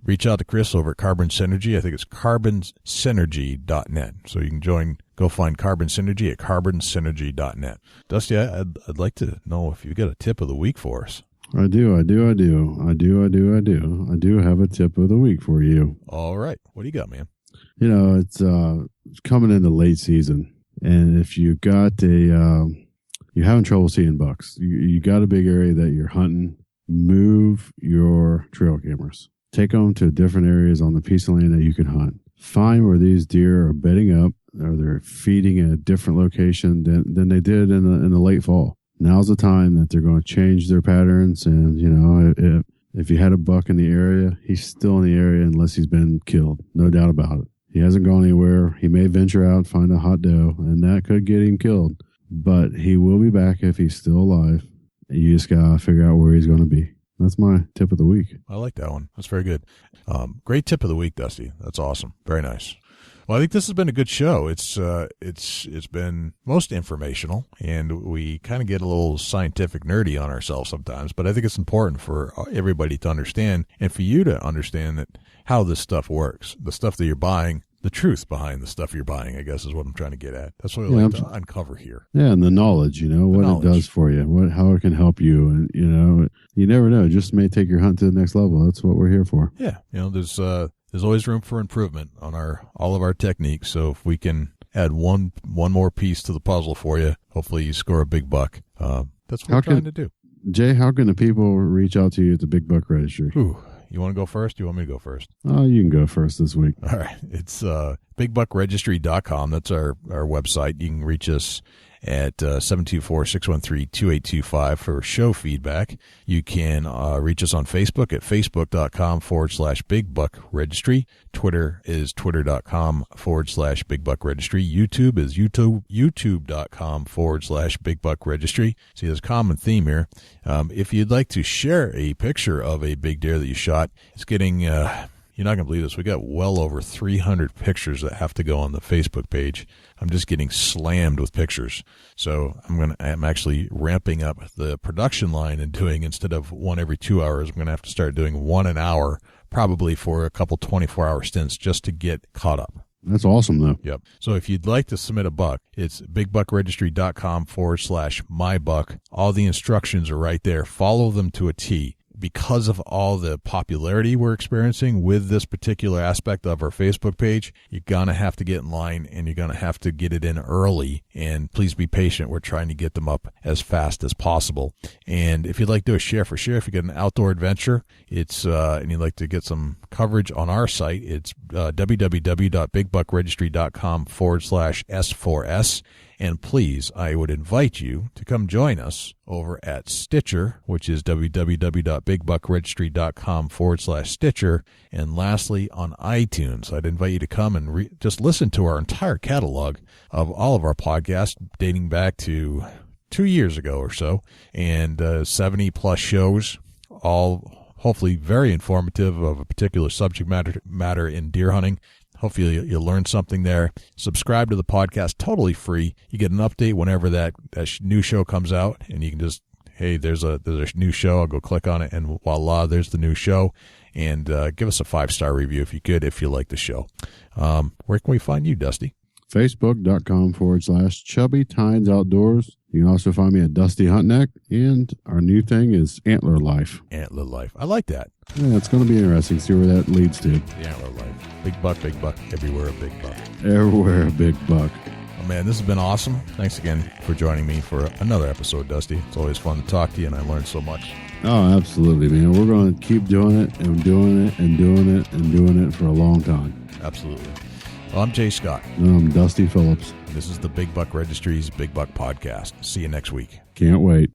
Speaker 1: reach out to Chris over at Carbon Synergy. I think it's carbonsynergy.net. So you can go find Carbon Synergy at carbonsynergy.net. Dusty, I'd like to know if you've got a tip of the week for us.
Speaker 7: I do have a tip of the week for you.
Speaker 1: All right. What do you got, man?
Speaker 7: You know, it's coming into late season, and if you got you're having trouble seeing bucks, you got a big area that you're hunting, move your trail cameras. Take them to different areas on the piece of land that you can hunt. Find where these deer are bedding up, or they're feeding in a different location than they did in the late fall. Now's the time that they're going to change their patterns. And, you know, if you had a buck in the area, he's still in the area unless he's been killed. No doubt about it. He hasn't gone anywhere. He may venture out, find a hot doe, and that could get him killed. But he will be back if he's still alive. You just got to figure out where he's going to be. That's my tip of the week.
Speaker 1: I like that one. That's very good. Great tip of the week, Dusty. That's awesome. Very nice. Well, I think this has been a good show. It's been most informational, and we kind of get a little scientific nerdy on ourselves sometimes, but I think it's important for everybody to understand, and for you to understand that how this stuff works, the stuff that you're buying, the truth behind the stuff you're buying, I guess, is what I'm trying to get at. That's what I like to uncover here.
Speaker 7: Yeah, and the knowledge, you know, what it does for you, how it can help you, and, you know, you never know. It just may take your hunt to the next level. That's what we're here for.
Speaker 1: Yeah, you know, there's always room for improvement on all of our techniques. So if we can add one more piece to the puzzle for you, hopefully you score a big buck. That's what we're trying to do.
Speaker 7: Jay, how can the people reach out to you at the Big Buck Registry?
Speaker 1: Ooh, you want to go first? Do you want me to go first?
Speaker 7: Oh, you can go first this week.
Speaker 1: All right. It's bigbuckregistry.com. That's our website. You can reach us at 724-613-2825 for show feedback. You can reach us on Facebook at facebook.com/bigbuckregistry. Twitter is twitter.com/bigbuckregistry. YouTube is youtube.com/bigbuckregistry. See, there's a common theme here. If you'd like to share a picture of a big deer that you shot, it's getting... you're not going to believe this. We got well over 300 pictures that have to go on the Facebook page. I'm just getting slammed with pictures. So I'm actually ramping up the production line and doing, instead of one every 2 hours, I'm going to have to start doing one an hour, probably for a couple 24-hour stints, just to get caught up.
Speaker 7: That's awesome, though.
Speaker 1: Yep. So if you'd like to submit a buck, it's bigbuckregistry.com/mybuck. All the instructions are right there. Follow them to a T. Because of all the popularity we're experiencing with this particular aspect of our Facebook page, you're going to have to get in line, and you're going to have to get it in early. And please be patient. We're trying to get them up as fast as possible. And if you'd like to do a share for share, if you get an outdoor adventure, and you'd like to get some coverage on our site, it's www.bigbuckregistry.com/S4S. And please, I would invite you to come join us over at Stitcher, which is www.bigbuckregistry.com/Stitcher. And lastly, on iTunes. I'd invite you to come and just listen to our entire catalog of all of our podcasts dating back to 2 years ago or so, and 70 plus shows, all hopefully very informative of a particular subject matter in deer hunting. Hopefully you'll learn something there. Subscribe to the podcast, totally free. You get an update whenever that new show comes out, and you can just, hey, there's a new show. I'll go click on it, and voila, there's the new show. And give us a 5-star review if you could, if you like the show. Where can we find you, Dusty?
Speaker 7: Facebook.com/Chubby Tines Outdoors. You can also find me at Dusty Hunt Neck, and our new thing is Antler Life.
Speaker 1: Antler Life. I like that.
Speaker 7: Yeah, it's going to be interesting. See where that leads to.
Speaker 1: The Antler Life. Big buck, everywhere a big buck.
Speaker 7: Everywhere a big buck.
Speaker 1: Oh, man, this has been awesome. Thanks again for joining me for another episode, Dusty. It's always fun to talk to you, and I learned so much.
Speaker 7: Oh, absolutely, man. We're going to keep doing it and doing it and doing it and doing it for a long time.
Speaker 1: Absolutely. Well, I'm Jay Scott.
Speaker 7: And I'm Dusty Phillips.
Speaker 1: This is the Big Buck Registry's Big Buck Podcast. See you next week.
Speaker 7: Can't wait.